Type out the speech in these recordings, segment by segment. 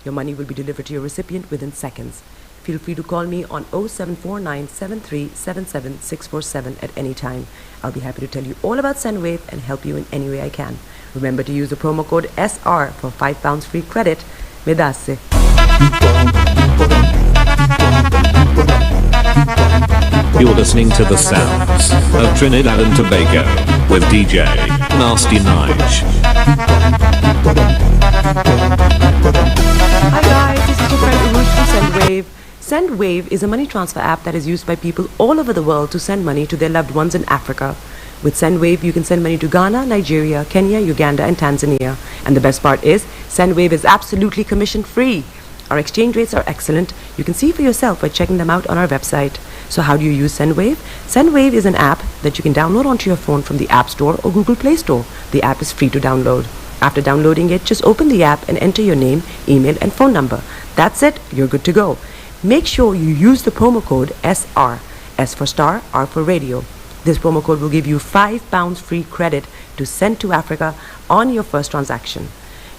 Your money will be delivered to your recipient within seconds. Feel free to call me on 0749 7377647 at any time. I'll be happy to tell you all about Sendwave and help you in any way I can. Remember to use the promo code SR for £5 free credit. Medasse. You're listening to the sounds of Trinidad and Tobago with DJ Nasty Nige. Hi guys, this is your friend Urush from Sendwave. Sendwave is a money transfer app that is used by people all over the world to send money to their loved ones in Africa. With Sendwave, you can send money to Ghana, Nigeria, Kenya, Uganda, and Tanzania. And the best part is, Sendwave is absolutely commission-free. Our exchange rates are excellent. You can see for yourself by checking them out on our website. So how do you use Sendwave? Sendwave is an app that you can download onto your phone from the App Store or Google Play Store. The app is free to download. After downloading it, just open the app and enter your name, email, and phone number. That's it. You're good to go. Make sure you use the promo code SR. S for star, R for radio. This promo code will give you £5 free credit to send to Africa on your first transaction.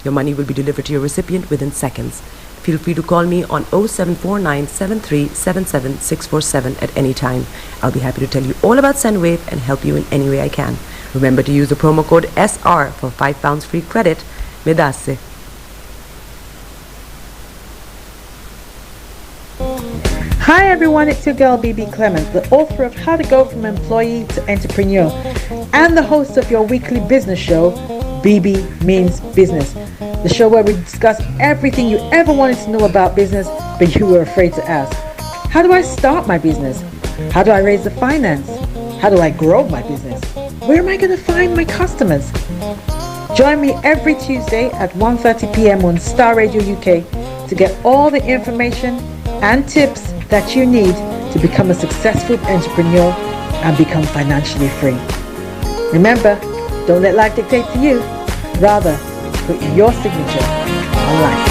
Your money will be delivered to your recipient within seconds. Feel free to call me on 0749 7377647 at any time. I'll be happy to tell you all about Sendwave and help you in any way I can. Remember to use the promo code SR for £5 free credit. Medasse. Hi everyone, it's your girl BB Clement, the author of How to Go From Employee to Entrepreneur and the host of your weekly business show, BB Means Business, the show where we discuss everything you ever wanted to know about business but you were afraid to ask. How do I start my business? How do I raise the finance? How do I grow my business? Where am I going to find my customers? Join me every Tuesday at 1:30 p.m. on Star Radio UK to get all the information and tips that you need to become a successful entrepreneur and become financially free. Remember, don't let life dictate to you. Rather, put your signature on life.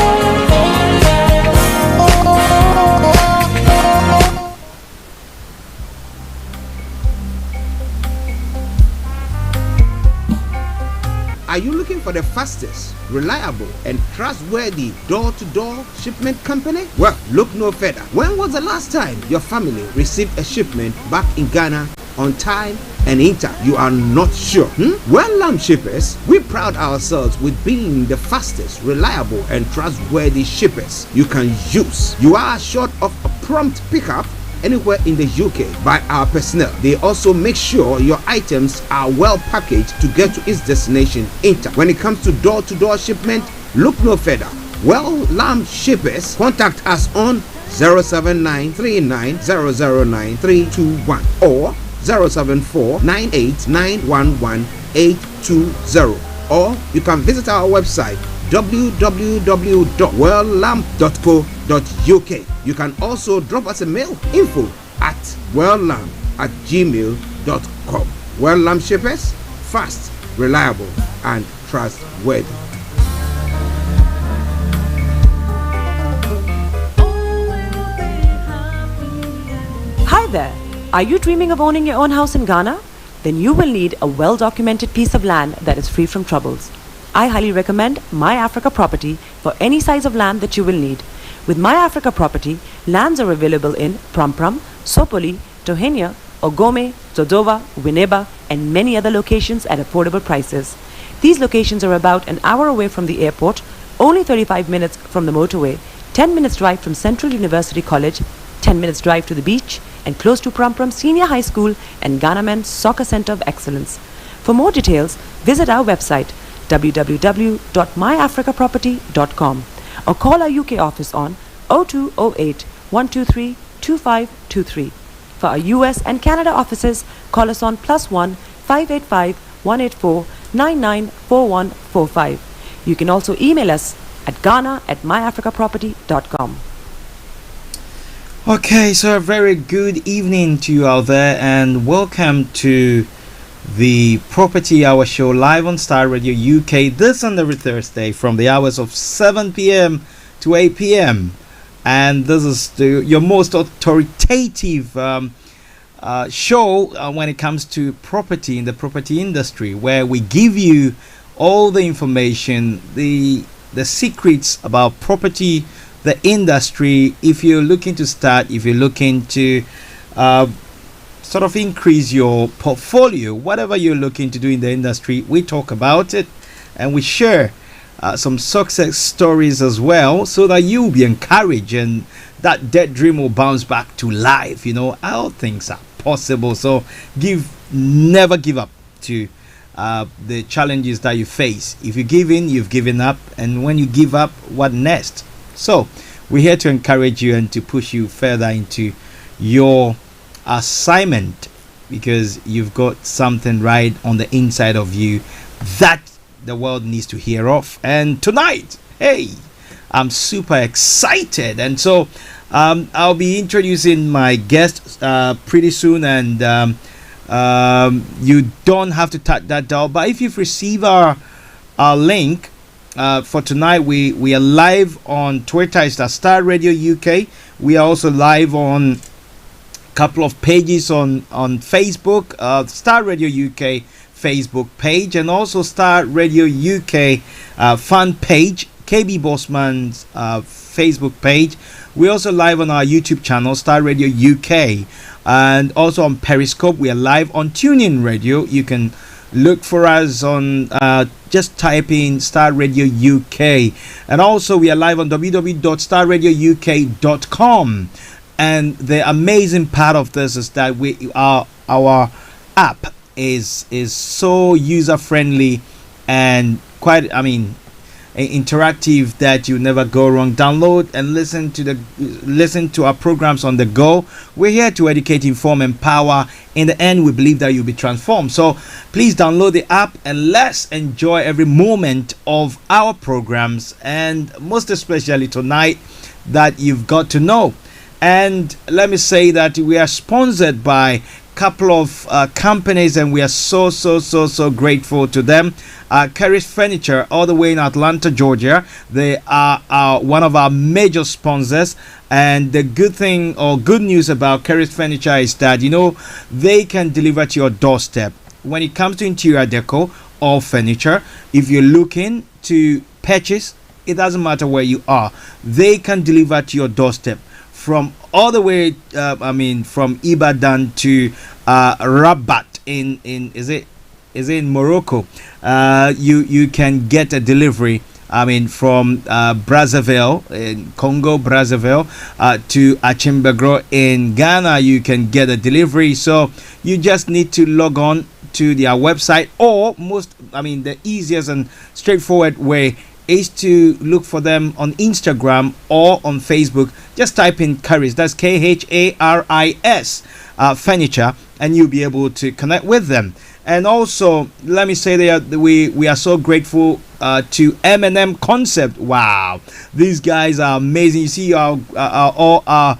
Are you looking for the fastest, reliable, and trustworthy door-to-door shipment company? Well, look no further. When was the last time your family received a shipment back in Ghana on time and in time? You are not sure? Well, Lamb Shippers, we pride ourselves with being the fastest, reliable, and trustworthy shippers you can use. You are assured of a prompt pickup anywhere in the UK by our personnel. They also make sure your items are well packaged to get to its destination in time. When it comes to door-to-door shipment, look no further. Well, Lamb Shippers, contact us on 07939009321 or 07498911820, or you can visit our website www.welllamp.co.uk. You can also drop us a mail, info@welllamp@gmail.com. Well Lamp Shippers, fast, reliable, and trustworthy. Hi there. Are you dreaming of owning your own house in Ghana? Then you will need a well-documented piece of land that is free from troubles. I highly recommend My Africa Property for any size of land that you will need. With My Africa Property, lands are available in Pram, Sopoli, Tohenia, Ogome, Dodova, Winneba, and many other locations at affordable prices. These locations are about an hour away from the airport, only 35 minutes from the motorway, 10 minutes drive from Central University College, 10 minutes drive to the beach, and close to Pram Senior High School and Ghana Men's Soccer Center of Excellence. For more details, visit our website www.myafricaproperty.com or call our UK office on 0208 123 2523. For our US and Canada offices, call us on +1 585 184 994145. You can also email us at ghana@myafricaproperty.com. Okay, so a very good evening to you out there, and welcome to the Property Hour show live on Star Radio UK this and every Thursday from the hours of 7 p.m. to 8 p.m. And this is your most authoritative show when it comes to property in the property industry, where we give you all the information, the secrets about property, the industry. If you're looking to start, if you're looking to sort of increase your portfolio, whatever you're looking to do in the industry, we talk about it and we share some success stories as well, so that you'll be encouraged and that dead dream will bounce back to life. You know, all things are possible. So never give up to the challenges that you face. If you give in, you've given up, and when you give up, what next? So we're here to encourage you and to push you further into your assignment, because you've got something right on the inside of you that the world needs to hear of. And tonight, hey, I'm super excited, and so I'll be introducing my guest pretty soon, and you don't have to tap that dial. But if you've received our link for tonight, we are live on Twitter. It's the Star Radio UK. We are also live on a couple of pages on Facebook, Star Radio UK Facebook page, and also Star Radio UK fan page, KB Bossman's Facebook page. We're also live on our YouTube channel, Star Radio UK, and also on Periscope. We are live on TuneIn Radio. You can look for us on just type in Star Radio UK, and also we are live on www.starradiouk.com. And the amazing part of this is that our app is so user friendly and quite, interactive, that you never go wrong. Download and listen to our programs on the go. We're here to educate, inform, empower. In the end, we believe that you'll be transformed. So please download the app and let's enjoy every moment of our programs, and most especially tonight, that you've got to know. And let me say that we are sponsored by couple of companies, and we are so grateful to them. Kerry's Furniture, all the way in Atlanta, Georgia. They are one of our major sponsors, and the good thing or good news about Kerry's Furniture is that, you know, they can deliver to your doorstep when it comes to interior decor or furniture. If you're looking to purchase, it doesn't matter where you are, they can deliver to your doorstep. From all the way, from Ibadan to Rabat is it in Morocco. You can get a delivery. From Brazzaville in Congo, Brazzaville, to Achimbagro in Ghana. You can get a delivery. So you just need to log on to their website, or the easiest and straightforward way is to look for them on Instagram or on Facebook. Just type in Caris, that's KHARIS Furniture, and you'll be able to connect with them. And also, let me say that we are so grateful to M&M Concept. Wow, these guys are amazing. You see all our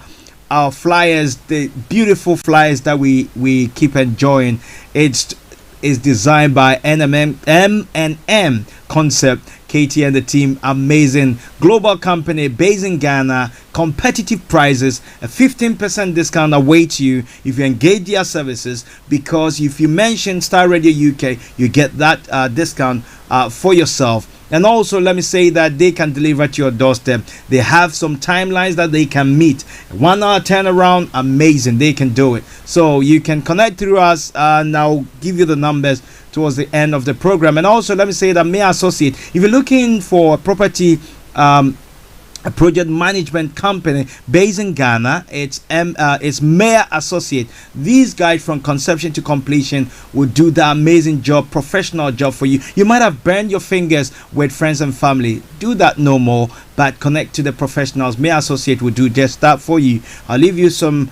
flyers, the beautiful flyers that we keep enjoying. It's designed by M&M Concept. Katie and the team, amazing global company based in Ghana, competitive prices, a 15% discount awaits you if you engage their services, because if you mention Star Radio UK, you get that discount for yourself. And also, let me say that they can deliver to your doorstep. They have some timelines that they can meet. 1 hour turnaround, amazing. They can do it. So you can connect through us, and I'll give you the numbers towards the end of the program. And also, let me say that May Associate, if you're looking for a property, a project management company based in Ghana, it's Mayor Associate. These guys, from conception to completion, will do the amazing job, professional job for you. You might have burned your fingers with friends and family. Do that no more, but connect to the professionals. Mayor Associate will do just that for you. I'll leave you some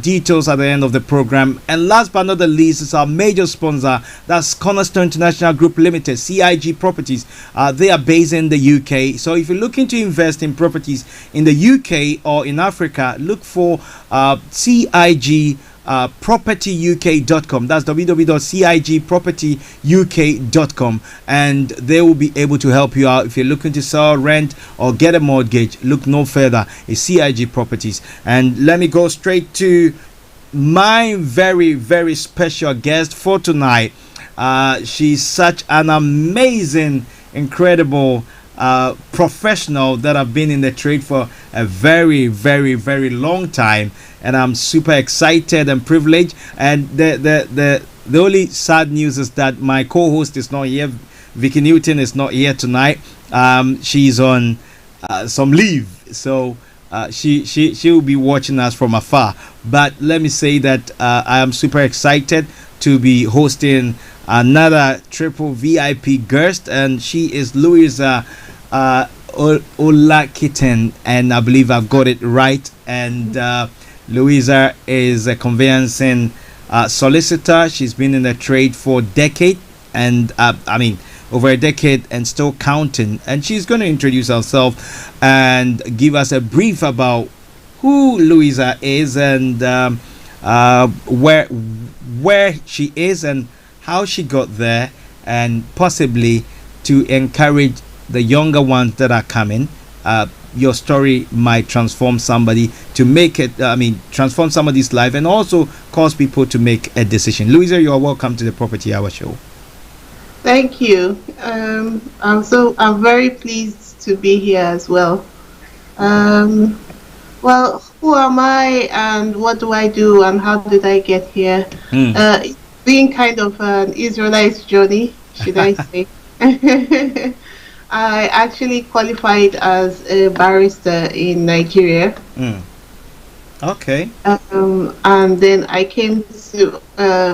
details at the end of the program. And last but not the least is our major sponsor. That's Cornerstone International Group Limited, CIG Properties. They are based in the UK. So if you're looking to invest in properties in the UK or in Africa, look for CIG propertyuk.com. That's www.cigpropertyuk.com, and they will be able to help you out if you're looking to sell, rent, or get a mortgage. Look no further. It's CIG Properties. And let me go straight to my very, very special guest for tonight. She's such an amazing, incredible professional that have been in the trade for a very, very, very long time, and I'm super excited and privileged. And the only sad news is that my co-host is not here. Vicky Newton is not here tonight. She's on some leave, so she will be watching us from afar. But let me say that I am super excited to be hosting another triple VIP guest, and she is Luiza Olakitan, and I believe I've got it right. And Luiza is a conveyancing solicitor. She's been in the trade for a decade, and over a decade and still counting. And she's going to introduce herself and give us a brief about who Luiza is, and where she is and how she got there, and possibly to encourage the younger ones that are coming. Your story might transform somebody to make it, transform somebody's life, and also cause people to make a decision. Luiza, you are welcome to the Property Hour Show. Thank you. I'm very pleased to be here as well. Well, who am I and what do I do and how did I get here? It's been kind of an Israelite journey, should I say. I actually qualified as a barrister in Nigeria. Okay. And then I came to,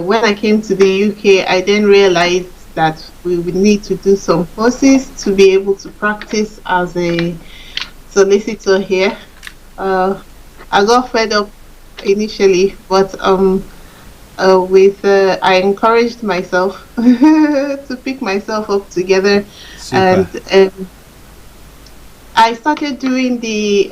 when I came to the UK, I then realized that we would need to do some courses to be able to practice as a solicitor here. I got fed up initially, but I encouraged myself to pick myself up together. Super. And I started doing the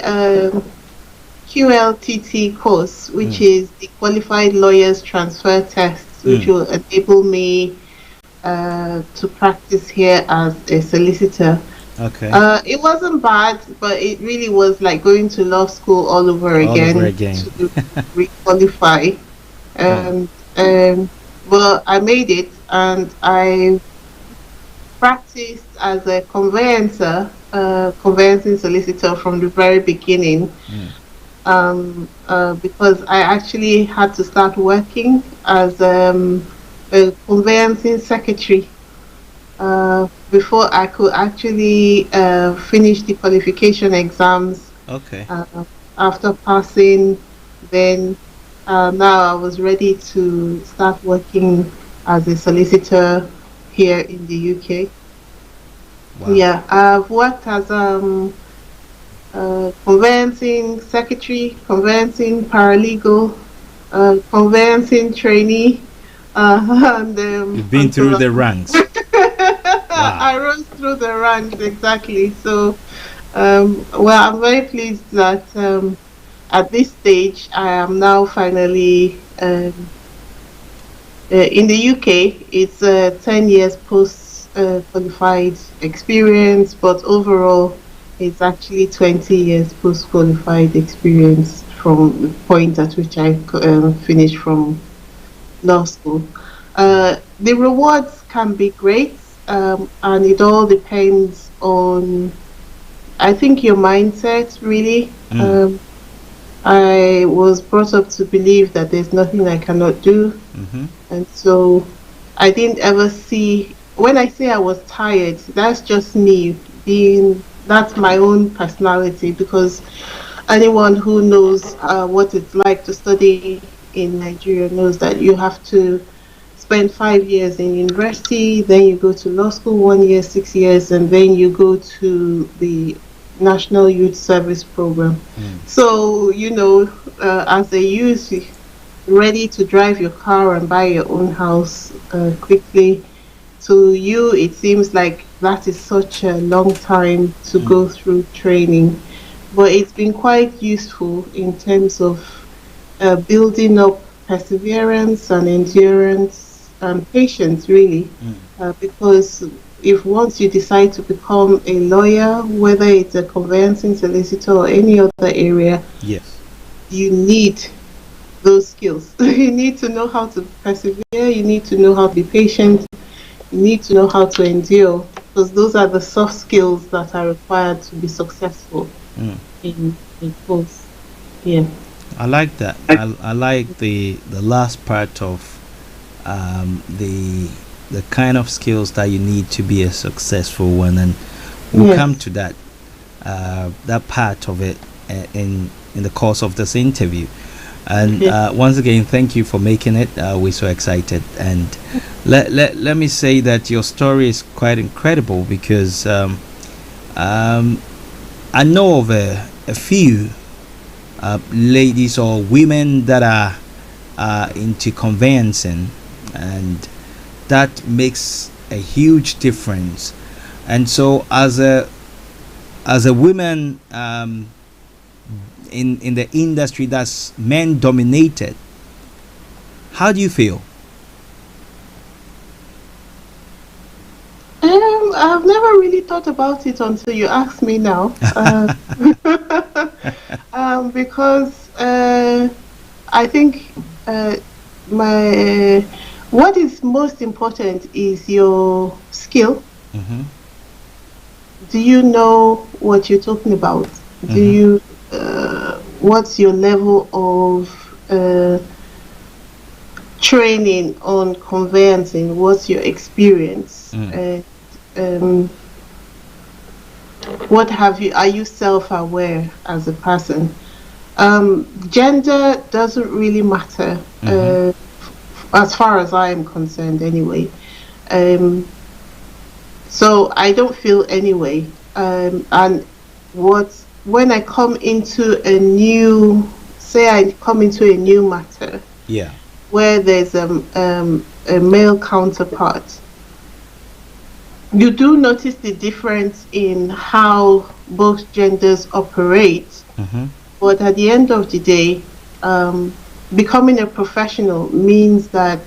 QLTT course, which is the Qualified Lawyers Transfer Test, which will enable me to practice here as a solicitor. Okay. It wasn't bad, but it really was like going to law school all over again. To re-qualify. But I made it, and I practiced as a conveyancing solicitor from the very beginning. Because I actually had to start working as a conveyancing secretary before I could actually finish the qualification exams. Okay. After passing, then now I was ready to start working as a solicitor here in the UK. Wow. Yeah, I've worked as conveyancing secretary, conveyancing paralegal, conveyancing trainee, and you've been through the ranks. Wow. I rose through the ranks, exactly. So, well, I'm very pleased that at this stage I am now finally in the UK. It's 10 years post qualified experience, but overall it's actually 20 years post qualified experience from the point at which I finished from law school. The rewards can be great, and it all depends on, I think, your mindset, really. I was brought up to believe that there's nothing I cannot do, and so I didn't ever see, when I say I was tired, that's just me that's my own personality, because anyone who knows what it's like to study in Nigeria knows that you have to spend 5 years in university, then you go to law school 1 year, 6 years, and then you go to the National Youth Service Program. So, as a youth, ready to drive your car and buy your own house quickly, to you it seems like that is such a long time to go through training. But it's been quite useful in terms of building up perseverance and endurance and patience, really, because if once you decide to become a lawyer, whether it's a conveyancing solicitor or any other area, yes, you need those skills. You need to know how to persevere, you need to know how to be patient, you need to know how to endure, because those are the soft skills that are required to be successful in both. Yeah. I like that. I like the last part of the kind of skills that you need to be a successful one, and we'll come to that part of it in the course of this interview. And once again, thank you for making it. We're so excited, and let me say that your story is quite incredible, because I know of a few ladies or women that are into conveyancing, and that makes a huge difference. And so as a woman in the industry that's men dominated, how do you feel? I've never really thought about it until you asked me now. Because I think what is most important is your skill. Do you know what you're talking about? Do you what's your level of training on conveyancing? What's your experience? What have you? Are you self-aware as a person? Gender doesn't really matter, as far as I am concerned, anyway. So I don't feel anyway. And when I come into a new matter, where there's a male counterpart, you do notice the difference in how both genders operate. But at the end of the day, becoming a professional means that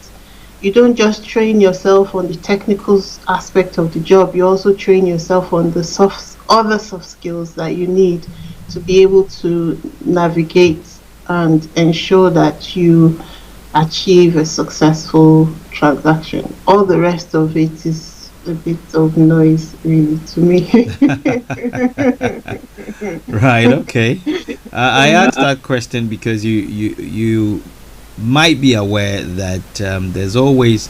you don't just train yourself on the technical aspect of the job, you also train yourself on the other soft skills that you need to be able to navigate and ensure that you achieve a successful transaction. All the rest of it is a bit of noise, really, to me. Right, okay. I asked that question because you might be aware that there's always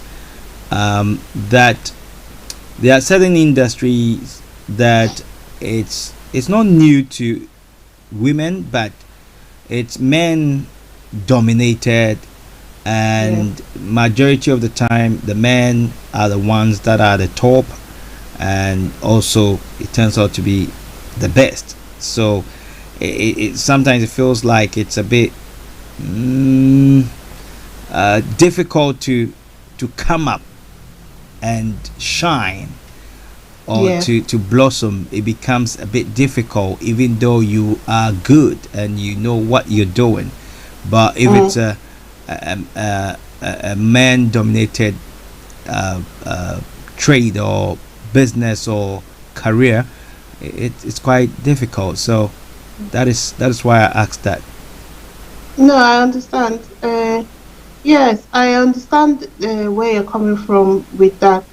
that there are certain industries that it's not new to women, but it's men dominated, and majority of the time the men are the ones that are the top, and also it turns out to be the best. So it sometimes it feels like it's a bit difficult to come up and shine, or to blossom. It becomes a bit difficult, even though you are good and you know what you're doing. But if it's a man dominated trade or business or career, it's quite difficult. So that is why I asked that. No, I understand. Yes, I understand where you're coming from with that.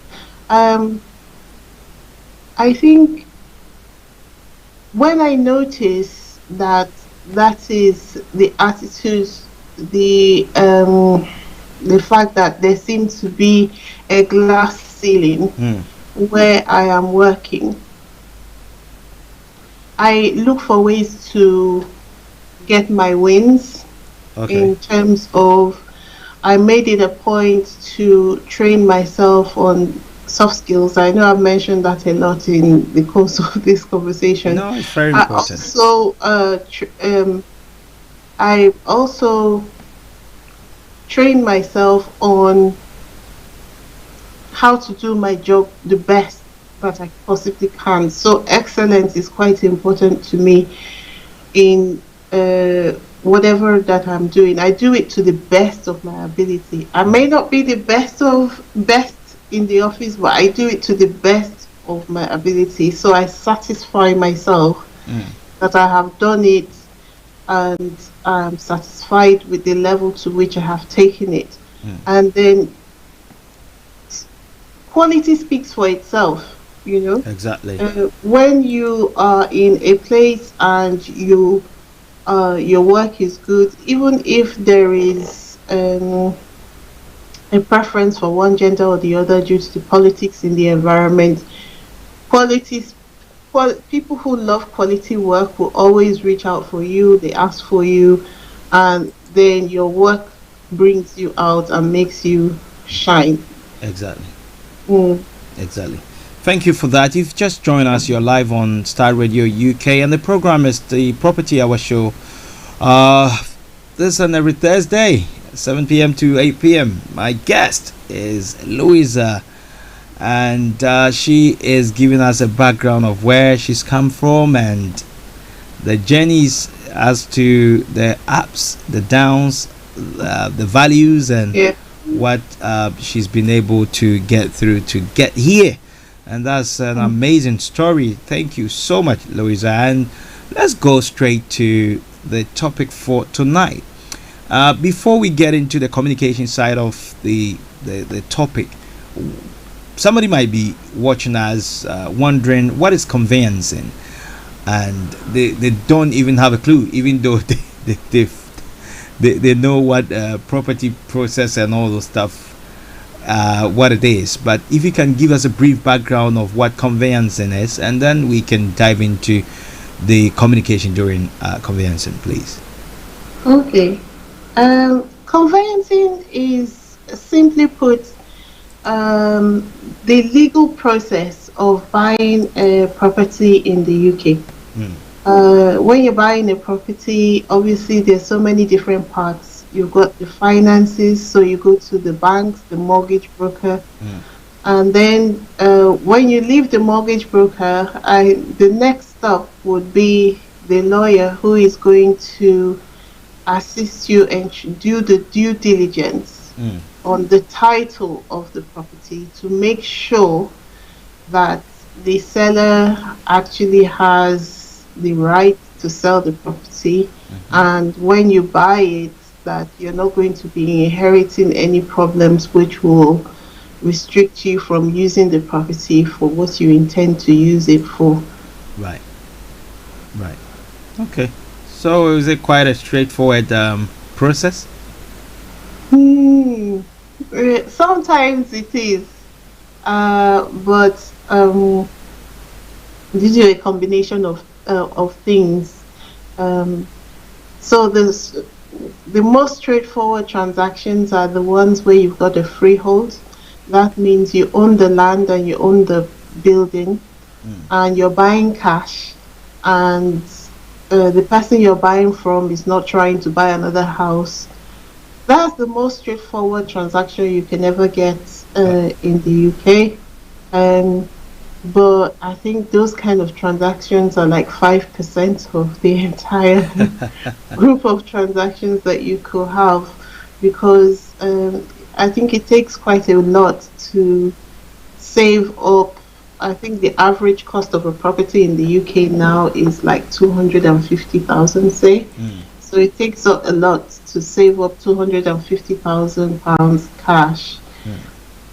I think when I notice that is the attitude, the fact that there seems to be a glass ceiling where I am working, I look for ways to get my wins. In terms of, I made it a point to train myself on soft skills. I know I've mentioned that a lot in the course of this conversation. No, it's very important. I also train myself on how to do my job the best that I possibly can. So excellence is quite important to me in whatever that I'm doing. I do it to the best of my ability. I may not be the best in the office, but I do it to the best of my ability. So I satisfy myself that I have done it, and I'm satisfied with the level to which I have taken it. And then quality speaks for itself, you know. Exactly. When you are in a place and your work is good, even if there is a preference for one gender or the other due to the politics in the environment, qualities people who love quality work will always reach out for you, they ask for you, and then your work brings you out and makes you shine. Exactly. Mm. Exactly. Thank you for that. You've just joined us. You're live on Star Radio UK, and the program is the Property Hour Show. This and every Thursday, 7 p.m. to 8 p.m. My guest is Luiza, and she is giving us a background of where she's come from and the journeys as to the ups, the downs, the values, and what she's been able to get through to get here. And that's an amazing story. Thank you so much, Luiza. And let's go straight to the topic for tonight. Before we get into the communication side of the topic, somebody might be watching us wondering what is conveyancing, and they don't even have a clue, even though they know what property process and all those stuff, what it is. But if you can give us a brief background of what conveyancing is, and then we can dive into the communication during conveyancing, please. Okay. Conveyancing is, simply put, the legal process of buying a property in the UK. When you're buying a property, obviously there's so many different parts. You've got the finances, so you go to the banks, the mortgage broker, and then when you leave the mortgage broker, the next stop would be the lawyer who is going to assist you and do the due diligence on the title of the property to make sure that the seller actually has the right to sell the property, and when you buy it, that you're not going to be inheriting any problems which will restrict you from using the property for what you intend to use it for. Right. Okay. So is it quite a straightforward process? Sometimes it is, but due to a combination of things. So the most straightforward transactions are the ones where you've got a freehold. That means you own the land and you own the building, and you're buying cash, and the person you're buying from is not trying to buy another house. That's the most straightforward transaction you can ever get in the UK. But I think those kind of transactions are like 5% of the entire group of transactions that you could have, because I think it takes quite a lot to save up. I think the average cost of a property in the UK now is like 250,000, say. So it takes a lot to save up 250,000 pounds cash.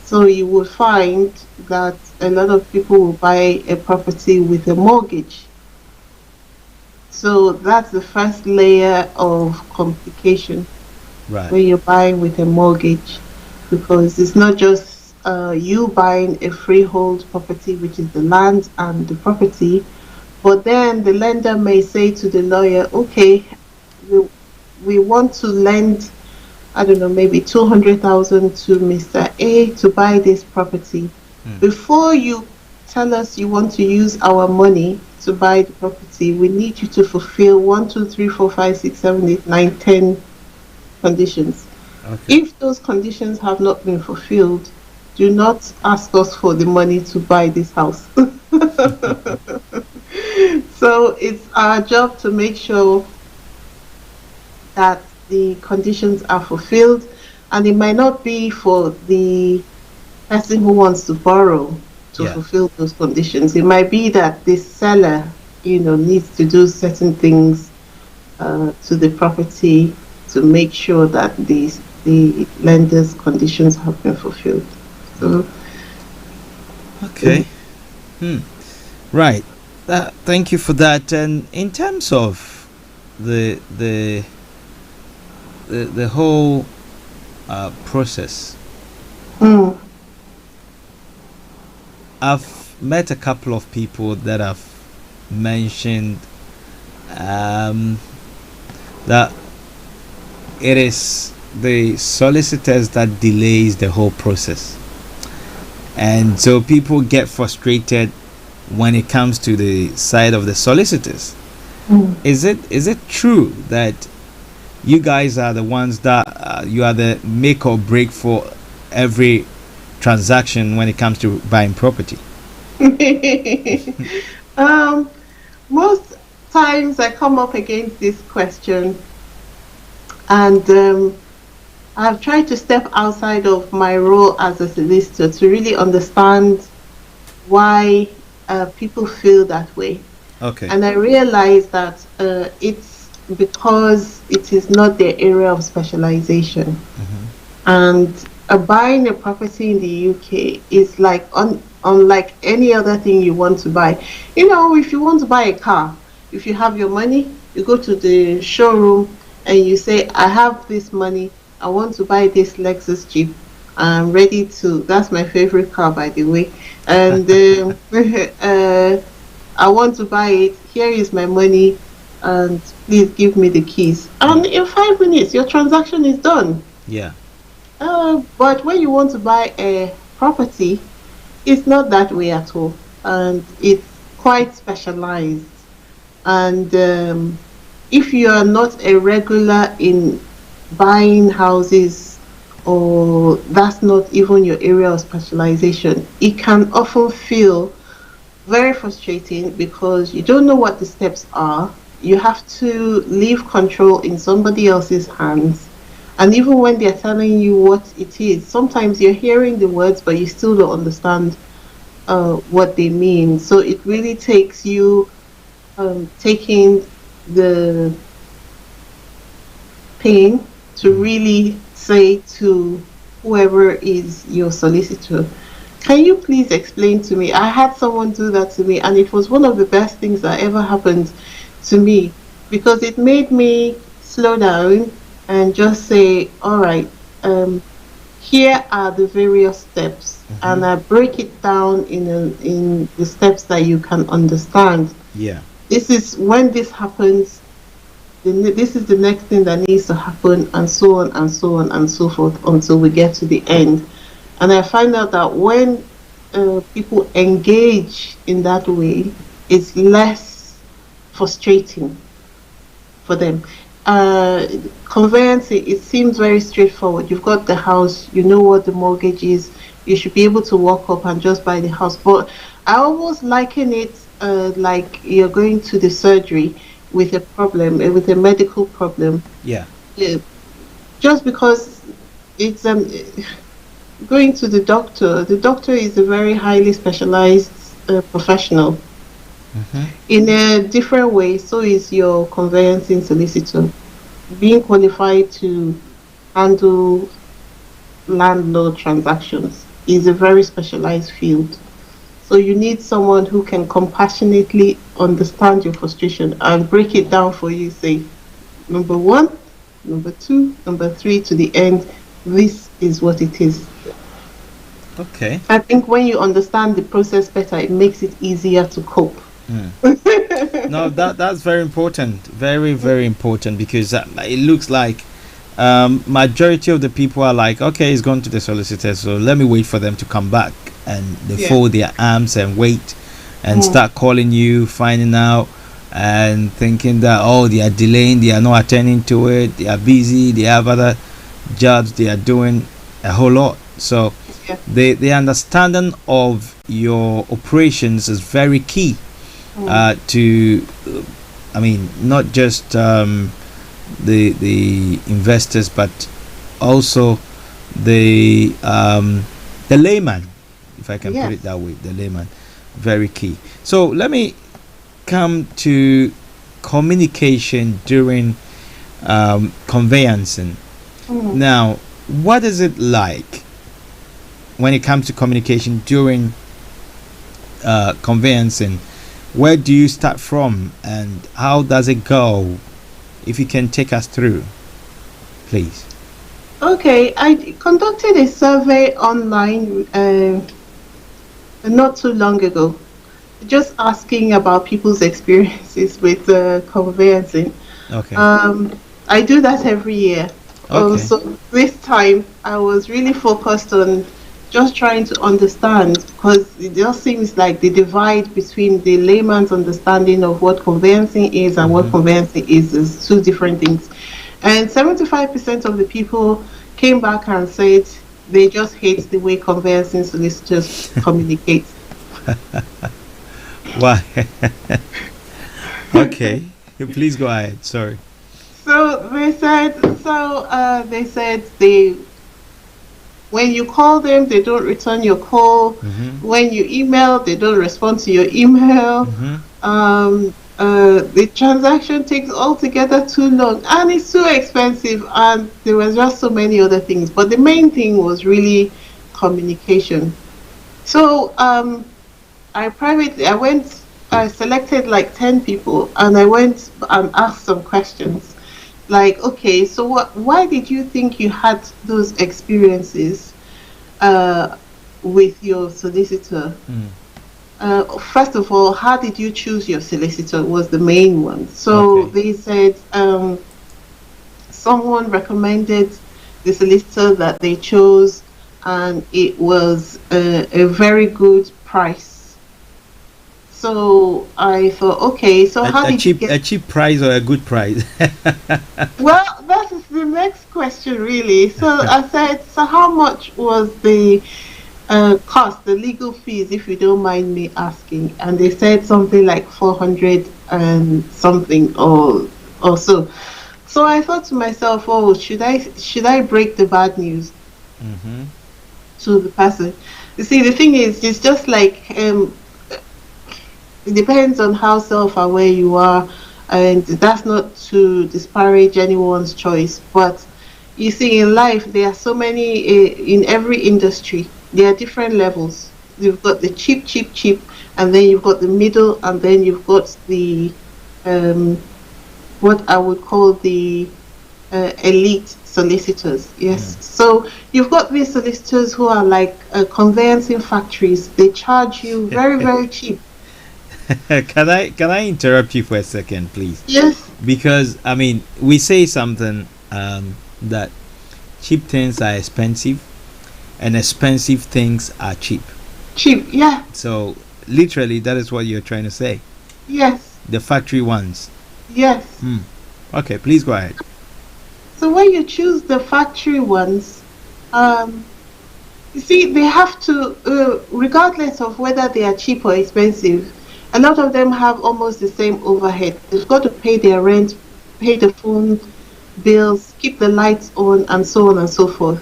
So you will find that a lot of people will buy a property with a mortgage. So that's the first layer of complication, when you're buying with a mortgage, because it's not just you buying a freehold property, which is the land and the property, but then the lender may say to the lawyer, okay, we want to lend, I don't know, maybe 200,000 to Mr. A to buy this property. Before you tell us you want to use our money to buy the property, we need you to fulfill 1, 2, 3, 4, 5, 6, 7, 8, 9, 10 conditions. If those conditions have not been fulfilled, do not ask us for the money to buy this house. So it's our job to make sure that the conditions are fulfilled, and it might not be for the person who wants to borrow to fulfill those conditions. It might be that the seller, needs to do certain things to the property to make sure that the lender's conditions have been fulfilled. So, Okay. Right. Thank you for that. And in terms of the whole process, mm, I've met a couple of people that have mentioned that it is the solicitors that delays the whole process, and so people get frustrated when it comes to the side of the solicitors. Is it true that you guys are the ones that you are the make or break for every transaction when it comes to buying property? Most times I come up against this question, and I've tried to step outside of my role as a solicitor to really understand why people feel that way. Okay. And I realize that it's because it is not their area of specialization. And buying a property in the UK is like unlike any other thing you want to buy. You know, if you want to buy a car, if you have your money, you go to the showroom and you say, I have this money, I want to buy this Lexus Jeep. I'm ready to, that's my favorite car, by the way. And I want to buy it. Here is my money, and please give me the keys. And in 5 minutes, your transaction is done. Yeah. But when you want to buy a property, it's not that way at all, and it's quite specialized. And if you are not a regular in buying houses, or that's not even your area of specialization, it can often feel very frustrating because you don't know what the steps are. You have to leave control in somebody else's hands. And even when they're telling you what it is, sometimes you're hearing the words, but you still don't understand what they mean. So it really takes you taking the pain to really say to whoever is your solicitor, can you please explain to me? I had someone do that to me, and it was one of the best things that ever happened to me, because it made me slow down and just say, all right, here are the various steps, and I break it down in the steps that you can understand. Yeah. This is when this happens, this is the next thing that needs to happen, and so on and so on and so forth until we get to the end. And I find out that when people engage in that way, it's less frustrating for them. Conveyancing, it seems very straightforward. You've got the house, you know what the mortgage is, you should be able to walk up and just buy the house. But I almost liken it like you're going to the surgery with a problem, with a medical problem. Yeah. Just because it's going to the doctor is a very highly specialized professional. In a different way, so is your conveyancing solicitor. Being qualified to handle landlord transactions is a very specialized field. So you need someone who can compassionately understand your frustration and break it down for you. Say, number 1, number 2, number 3 to the end. This is what it is. Okay. I think when you understand the process better, it makes it easier to cope. No, that's very important. Very, very important, because it looks like majority of the people are like, okay, it's gone to the solicitor, so let me wait for them to come back, and they fold their arms and wait and start calling you, finding out and thinking that, oh, they are delaying, they are not attending to it, they are busy, they have other jobs, they are doing a whole lot. So the understanding of your operations is very key to, I mean, not just the investors, but also the layman, if I can put it that way. The layman, very key. So let me come to communication during conveyancing. Now, what is it like when it comes to communication during conveyancing? Where do you start from, and how does it go? If you can take us through, please. Okay, I conducted a survey online not too long ago, just asking about people's experiences with conveyancing. Okay. I do that every year. Okay. So this time I was really focused on just trying to understand, because it just seems like the divide between the layman's understanding of what conveyancing is and what conveyancing is two different things. And 75% of the people came back and said they just hate the way conveyancing solicitors communicate. Why? Okay, please go ahead. Sorry. So they said they when you call them, they don't return your call. When you email, they don't respond to your email. The transaction takes altogether too long, and it's too expensive, and there was just so many other things. But the main thing was really communication. So I selected like 10 people, and I went and asked some questions. Like, okay, so why did you think you had those experiences with your solicitor? First of all, how did you choose your solicitor was the main one. So they said someone recommended the solicitor that they chose, and it was a very good price. So I thought, okay, so how did you get a cheap price or a good price? Well, that is the next question, really. So I said, so how much was the cost, the legal fees, if you don't mind me asking? And they said something like 400 and something or so. So I thought to myself, oh, should I break the bad news to the person? You see, the thing is, it's just like it depends on how self-aware you are, and that's not to disparage anyone's choice. But you see, in life, there are so many, in every industry, there are different levels. You've got the cheap, and then you've got the middle, and then you've got the, what I would call the elite solicitors. Yes. So you've got these solicitors who are like conveyancing factories. They charge you very, very cheap. Can I interrupt you for a second, please? Yes. Because I mean, we say something that cheap things are expensive, and expensive things are cheap. Cheap, yeah. So literally, that is what you're trying to say. Yes. The factory ones. Yes. Okay, please go ahead. So when you choose the factory ones, you see, they have to, regardless of whether they are cheap or expensive, a lot of them have almost the same overhead. They've got to pay their rent, pay the phone bills, keep the lights on, and so on and so forth.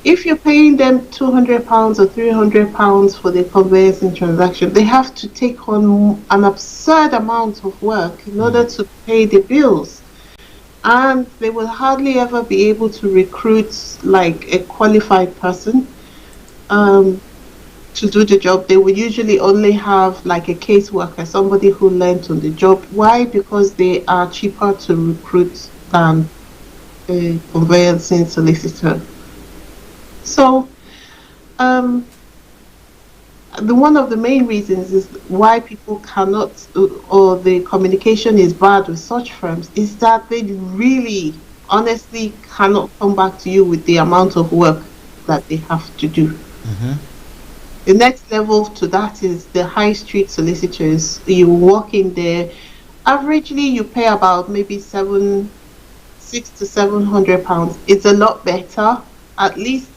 If you're paying them £200 or £300 for the conveyancing transaction, they have to take on an absurd amount of work in order to pay the bills. And they will hardly ever be able to recruit like a qualified person to do the job. They will usually only have like a caseworker, somebody who learned on the job. Why? Because they are cheaper to recruit than a conveyancing solicitor. So one of the main reasons is why people cannot, or the communication is bad with such firms, is that they really honestly cannot come back to you with the amount of work that they have to do. The next level to that is the high street solicitors. You walk in there, averagely you pay about maybe £600 to £700. It's a lot better. At least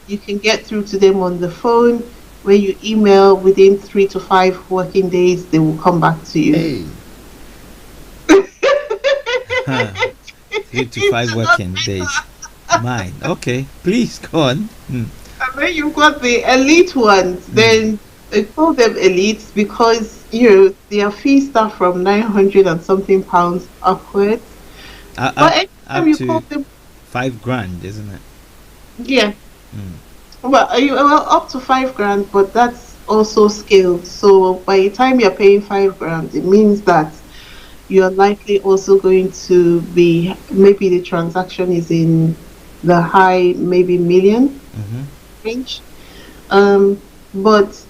you can get through to them on the phone. When you email, within 3 to 5 working days, they will come back to you. Hey. 3 to 5 working days. Mine. Okay, please go on. And then you've got the elite ones. Then I call them elites because their fees start from 900 and something pounds upwards. But anytime up you call to them, £5,000, isn't it? yeah, Mm. well, up to 5 grand, but that's also scaled. So by the time you're paying 5 grand, it means that you are likely also going to be, maybe the transaction is in the high, maybe million Mm-hmm. range. But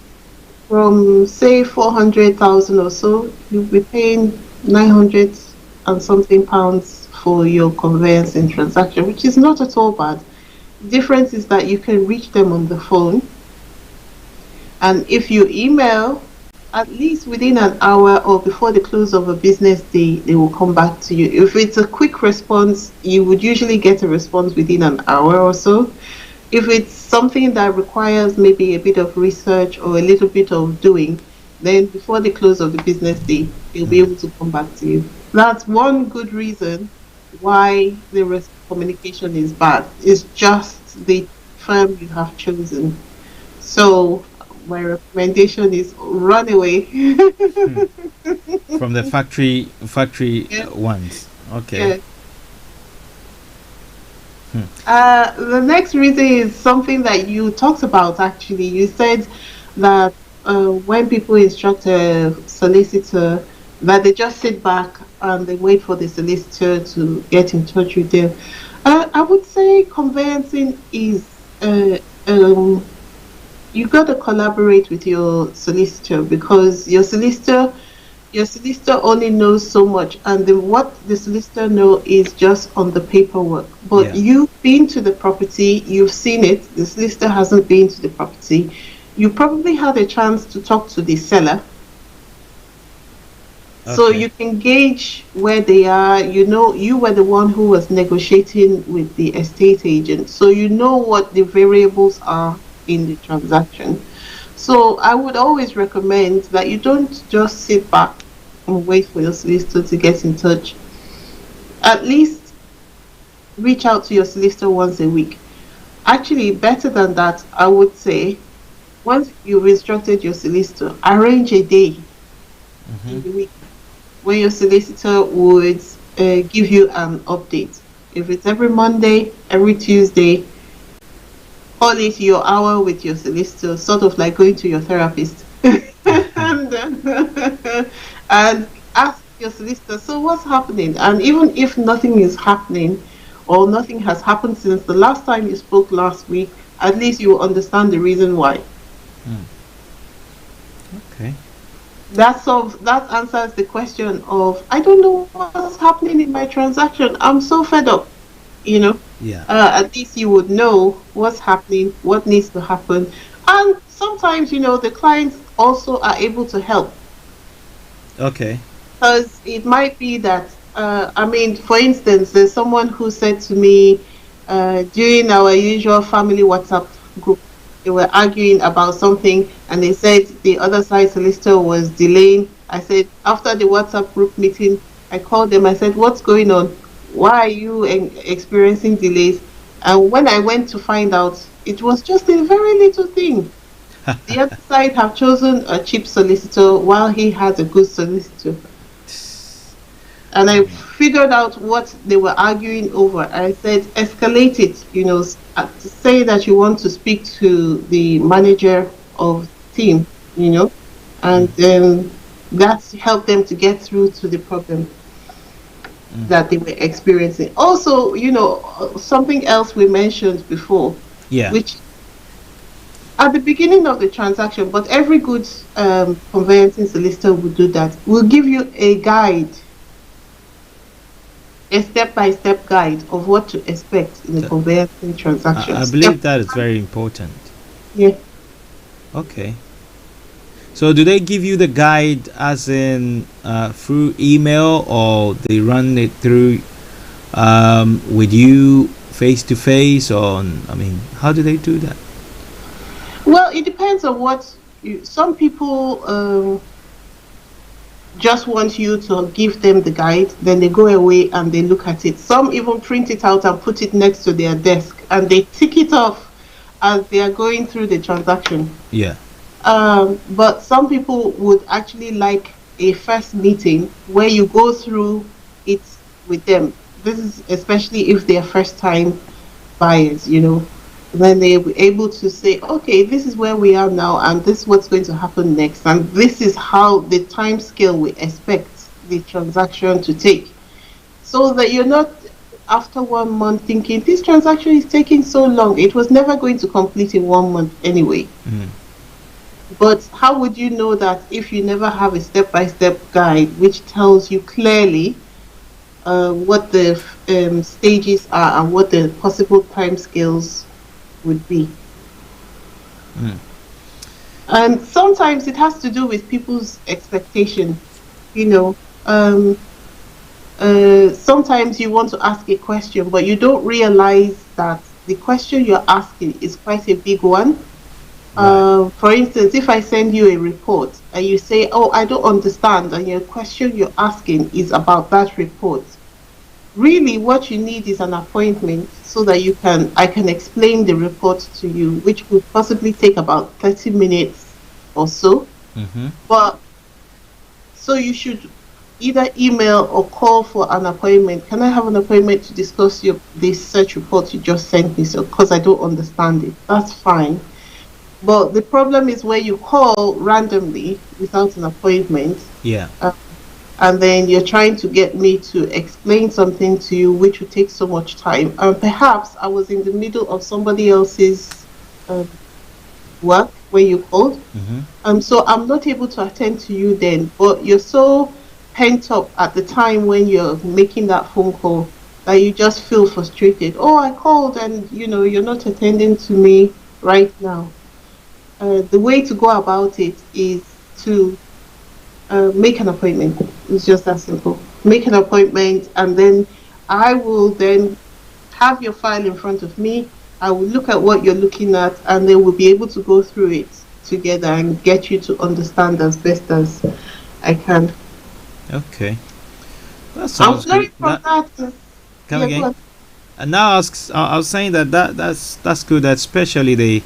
from say 400,000 or so, you'll be paying 900 and something pounds for your conveyancing transaction, which is not at all bad. The difference is that you can reach them on the phone, and if you email, at least within an hour or before the close of a business day, they will come back to you. If it's a quick response, you would usually get a response within an hour or so. If it's something that requires maybe a bit of research or a little bit of doing, then before the close of the business day, they'll be able to come back to you. That's one good reason why the rest of communication is bad. It's just the firm you have chosen. So my recommendation is run away. From the factory Yeah. ones. Okay. Yeah. The next reason is something that you talked about actually. You said that when people instruct a solicitor, that they just sit back and they wait for the solicitor to get in touch with them. I would say conveyancing is, you got to collaborate with your solicitor, because your solicitor only knows so much, and what the solicitor know is just on the paperwork. But Yeah. you've been to the property, you've seen it. The solicitor hasn't been to the property. You probably had a chance to talk to the seller, so Okay. you can gauge where they are. You were the one who was negotiating with the estate agent, so you know what the variables are in the transaction. So I would always recommend that you don't just sit back and wait for your solicitor to get in touch. At least reach out to your solicitor once a week. Actually, better than that, I would say, once you've instructed your solicitor, arrange a day in the week when your solicitor would give you an update. If it's every Monday, every Tuesday, call it your hour with your solicitor, sort of like going to your therapist. And ask your solicitor, so what's happening? And even if nothing is happening or nothing has happened since the last time you spoke last week, at least you will understand the reason why. Okay. That answers the question of, I don't know what's happening in my transaction. I'm so fed up. Yeah. At least you would know what's happening, what needs to happen. And sometimes, the clients also are able to help. Okay. Because it might be that, for instance, there's someone who said to me during our usual family WhatsApp group, they were arguing about something, and they said the other side solicitor was delaying. I said, after the WhatsApp group meeting, I called them. I said, what's going on? Why are you experiencing delays? And when I went to find out, it was just a very little thing. The other side have chosen a cheap solicitor while he has a good solicitor. And I figured out what they were arguing over. I said, escalate it, say that you want to speak to the manager of the team, and that's helped them to get through to the problem that they were experiencing. Also, something else we mentioned before, Yeah. which at the beginning of the transaction, but every good conveyancing solicitor will do that, will give you a guide, a step-by-step guide of what to expect in the conveyancing transaction. I believe that is very important. Yeah. Okay. So do they give you the guide as in through email, or they run it through with you face to face, or how do they do that? Well, it depends on what some people just want you to give them the guide, then they go away and they look at it. Some even print it out and put it next to their desk, and they tick it off as they are going through the transaction. Yeah. But some people would actually like a first meeting where you go through it with them. This is especially if they're first time buyers, then they'll be able to say, okay, this is where we are now, and this is what's going to happen next, and this is how the time scale we expect the transaction to take. So that you're not after 1 month thinking this transaction is taking so long. It was never going to complete in 1 month anyway. But how would you know that if you never have a step-by-step guide which tells you clearly what the stages are and what the possible time scales would be? And sometimes it has to do with people's expectations. Sometimes you want to ask a question, but you don't realize that the question you're asking is quite a big one. Right. For instance, if I send you a report and you say, oh, I don't understand, and your question you're asking is about that report, really what you need is an appointment so that I can explain the report to you, which would possibly take about 30 minutes or so. But so you should either email or call for an appointment. Can I have an appointment to discuss this search report you just sent me? So, because I don't understand it, that's fine. But the problem is where you call randomly without an appointment. Yeah. And then you're trying to get me to explain something to you, which would take so much time. And perhaps I was in the middle of somebody else's work when you called. So I'm not able to attend to you then. But you're so pent up at the time when you're making that phone call that you just feel frustrated. Oh, I called and you're not attending to me right now. The way to go about it is to make an appointment. It's just that simple. Make an appointment, and then I will then have your file in front of me. I will look at what you're looking at, and then we'll be able to go through it together and get you to understand as best as I can. Okay. That sounds good. Come again? And now I was saying that's good, especially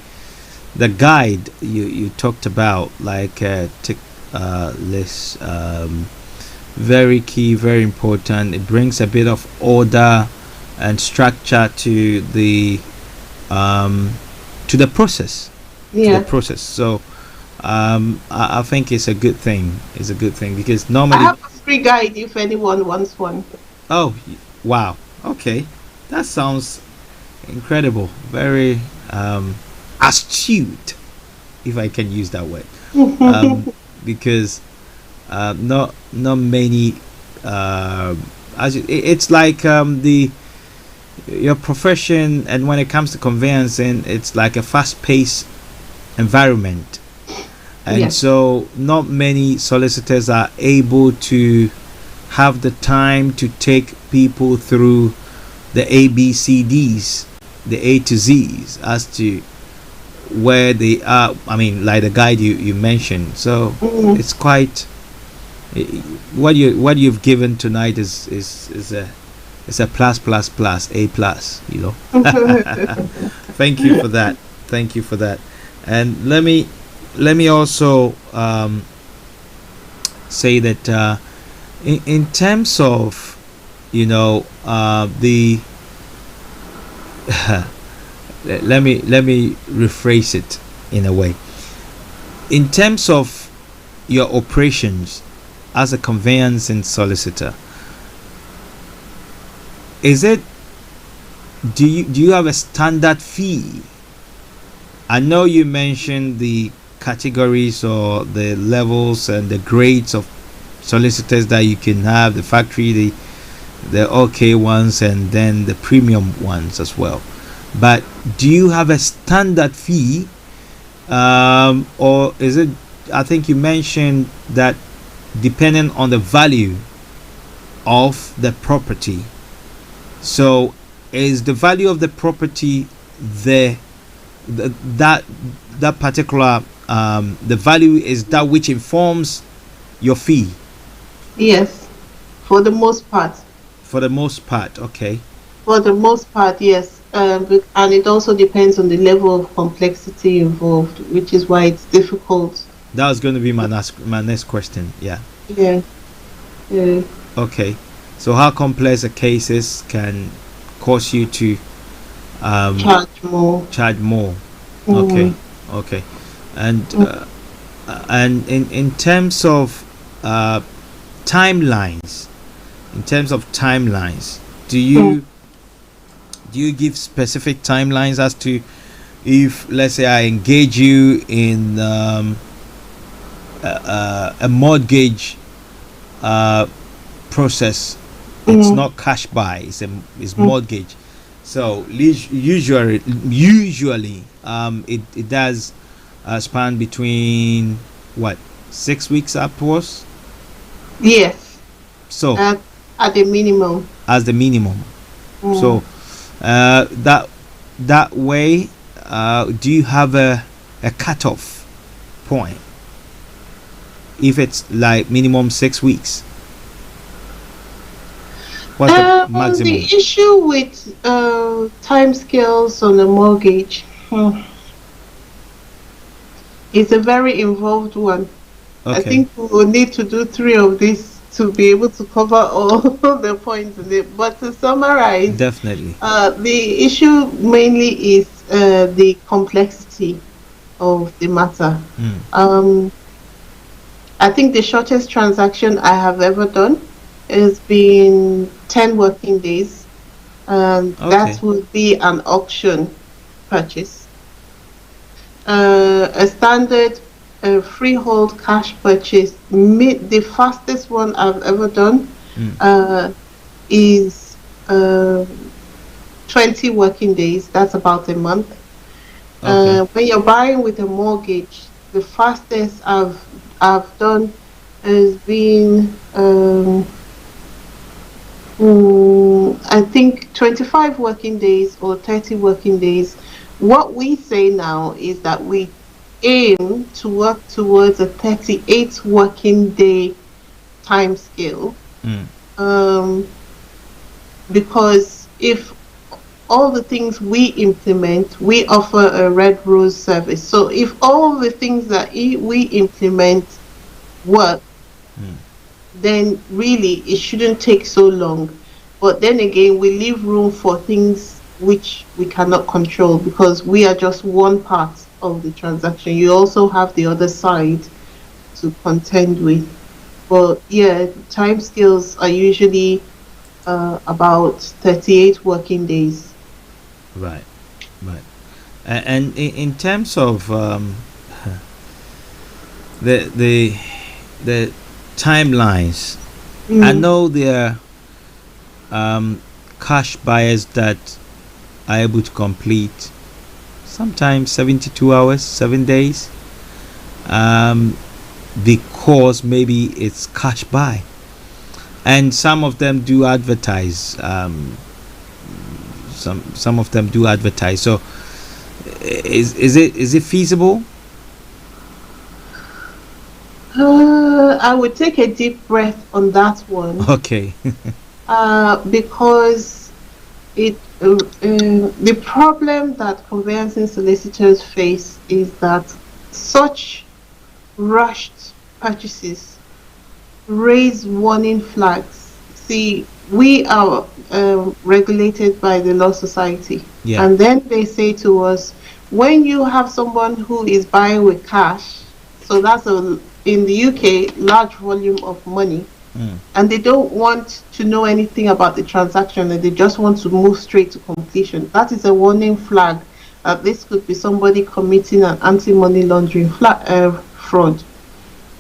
the guide you talked about, like tick list, very key, very important. It brings a bit of order and structure to the process. Yeah. To the process. So I think it's a good thing. It's a good thing because normally I have a free guide if anyone wants one. Oh, wow. Okay, that sounds incredible. Very astute, if I can use that word, because not many. It's like your profession, and when it comes to conveyancing, it's like a fast-paced environment, and so not many solicitors are able to have the time to take people through the ABCDs, the A to Z's, as to where they are. I mean, like the guide you mentioned. So it's quite what you've given tonight is a plus A plus. Thank you for that. Thank you for that. And let me also say that in terms of the let me rephrase it in a way. In terms of your operations as a conveyancing solicitor, do you have a standard fee? I know you mentioned the categories or the levels and the grades of solicitors that you can have, the factory, the okay ones, and then the premium ones as well. But do you have a standard fee, or is it? I think you mentioned that depending on the value of the property. So, is the value of the property that particular the value is that which informs your fee? Yes, for the most part. For the most part, okay. For the most part, yes. and it also depends on the level of complexity involved, which is why it's difficult. That was going to be my next question. Yeah. Yeah. Yeah. Okay. So how complex a cases can cause you to Charge more. charge more? Mm. Okay. Okay. And in terms of timelines, do you give specific timelines as to, if let's say I engage you in a mortgage process? It's not cash buy, it's mortgage. So usually it does span between what, 6 weeks upwards? Yes. So At the minimum. as the minimum. So that way, do you have a cutoff point if it's like minimum 6 weeks? What's the maximum? The issue with time scales on a mortgage is a very involved one. Okay. I think we will need to do 3 of these to be able to cover all the points in it. But to summarize, Definitely. the issue mainly is the complexity of the matter. I think the shortest transaction I have ever done has been 10 working days, and that would be an auction purchase. A standard freehold cash purchase, the fastest one I've ever done is 20 working days. That's about a month. When you're buying with a mortgage, the fastest I've done has been I think 25 working days or 30 working days. What we say now is that we aim to work towards a 38 working day time scale. Because if all the things we implement, we offer a red rose service. So if all the things that we implement work, then really it shouldn't take so long. But then again, we leave room for things which we cannot control, because we are just one part of the transaction. You also have the other side to contend with. But yeah, time scales are usually about 38 working days. Right. And in terms of the timelines, I know there are cash buyers that are able to complete sometimes 72 hours, 7 days, because maybe it's cash buy, and some of them do advertise. Some of them do advertise. So is it feasible? I would take a deep breath on that one. Okay. Because the problem that conveyancing solicitors face is that such rushed purchases raise warning flags. See, we are regulated by the Law Society, and then they say to us, when you have someone who is buying with cash, so that's in the UK, large volume of money, and they don't want to know anything about the transaction, and they just want to move straight to completion. That is a warning flag that this could be somebody committing an anti-money laundering fraud,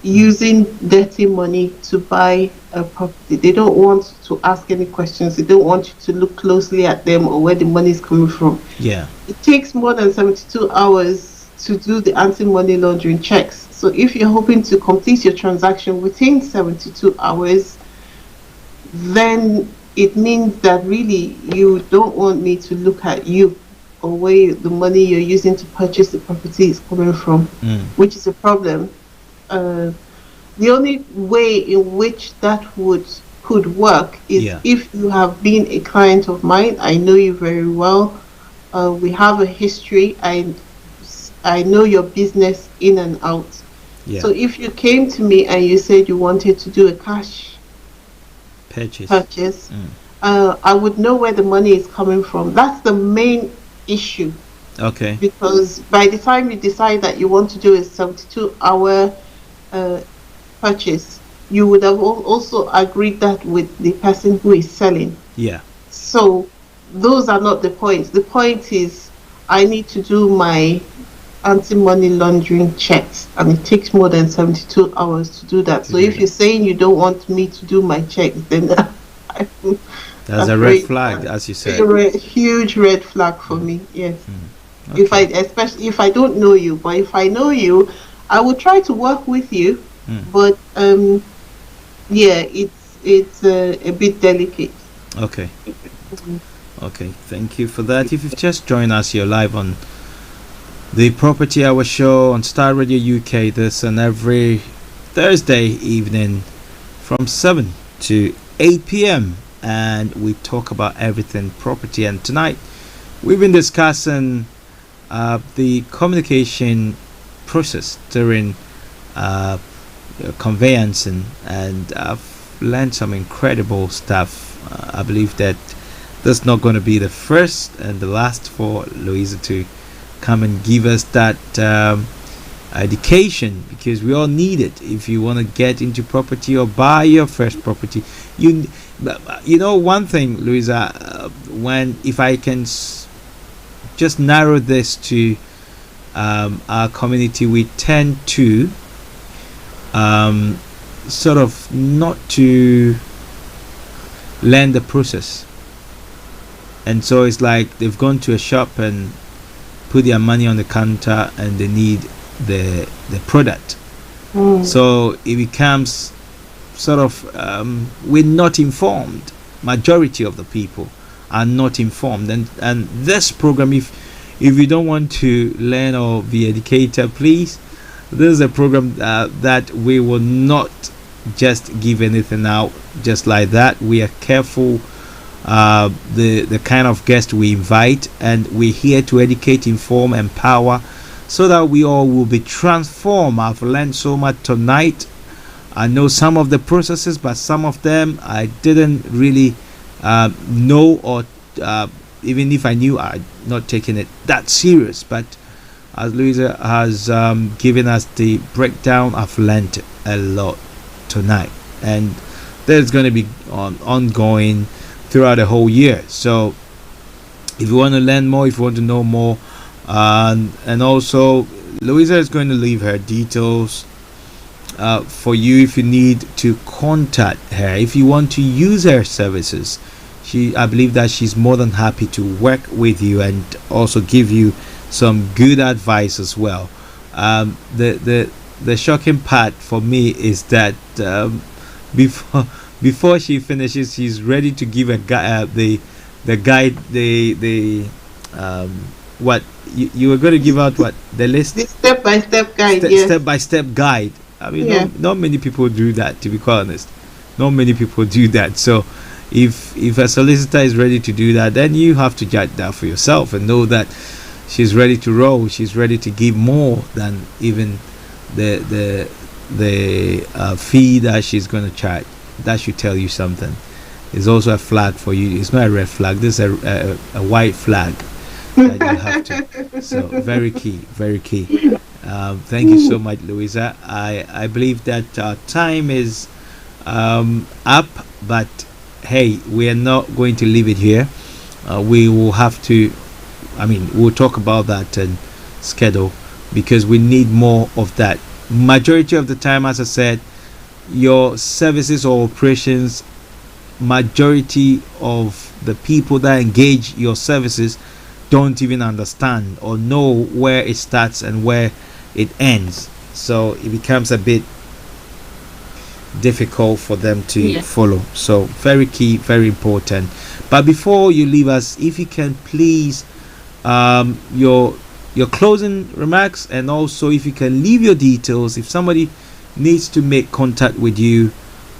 using dirty money to buy a property. They don't want to ask any questions. They don't want you to look closely at them or where the money is coming from. Yeah. It takes more than 72 hours to do the anti-money laundering checks. So if you're hoping to complete your transaction within 72 hours, then it means that really you don't want me to look at you or where the money you're using to purchase the property is coming from, which is a problem. The only way in which that could work is if you have been a client of mine. I know you very well. We have a history. I know your business in and out. Yeah. So if you came to me and you said you wanted to do a cash purchase, I would know where the money is coming from. That's the main issue. Okay. Because by the time you decide that you want to do a 72-hour purchase, you would have also agreed that with the person who is selling. Yeah. So those are not the points. The point is I need to do my anti-money laundering checks, and it takes more than 72 hours to do that. So if you're saying you don't want me to do my checks, then that's a red flag, as you said. A huge red flag for me. Yes. Okay. Especially if I don't know you, but if I know you, I will try to work with you. But yeah, it's a bit delicate. Okay. Okay, thank you for that. If you've just joined us, you're live on the Property Hour show on Star Radio UK this and every Thursday evening from 7 to 8 p.m. and we talk about everything property. And tonight we've been discussing the communication process during conveyancing, and I've learned some incredible stuff. I believe that that's not going to be the first and the last for Luiza to come and give us that education, because we all need it if you want to get into property or buy your first property. You know one thing, Luiza, if I can just narrow this to our community, we tend to sort of not to learn the process, and so it's like they've gone to a shop and put their money on the counter and they need the product. So it becomes sort of we're not informed. Majority of the people are not informed, and this program, if you don't want to learn or be educated, please, this is a program that we will not just give anything out just like that. We are careful the kind of guest we invite, and we're here to educate, inform, empower, so that we all will be transformed. I've learned so much tonight. I know some of the processes, but some of them I didn't really know, or even if I knew, I'd not taken it that serious. But as Luiza has given us the breakdown, I've learned a lot tonight, and there's going to be ongoing throughout the whole year. So if you want to learn more, if you want to know more, and also Luiza is going to leave her details for you if you need to contact her, if you want to use her services. I believe that she's more than happy to work with you and also give you some good advice as well. The shocking part for me is that before she finishes, she's ready to give the guide, what you were going to give out, what the list, the step-by-step guide. Step-by-step guide. I mean, not many people do that, to be quite honest. Not many people do that. So if a solicitor is ready to do that, then you have to judge that for yourself and know that she's ready to roll. She's ready to give more than even the fee that she's going to charge. That should tell you something. It's also a flag for you. It's not a red flag. This is a white flag that you have to. So very key, very key. Thank you so much, Luiza. I believe that our time is up, but hey, we are not going to leave it here. We will have to, we'll talk about that and schedule, because we need more of that. Majority of the time, as I said, your services or operations, majority of the people that engage your services don't even understand or know where it starts and where it ends, so it becomes a bit difficult for them to follow. So very key, very important. But before you leave us, if you can please your closing remarks, and also if you can leave your details, if somebody needs to make contact with you,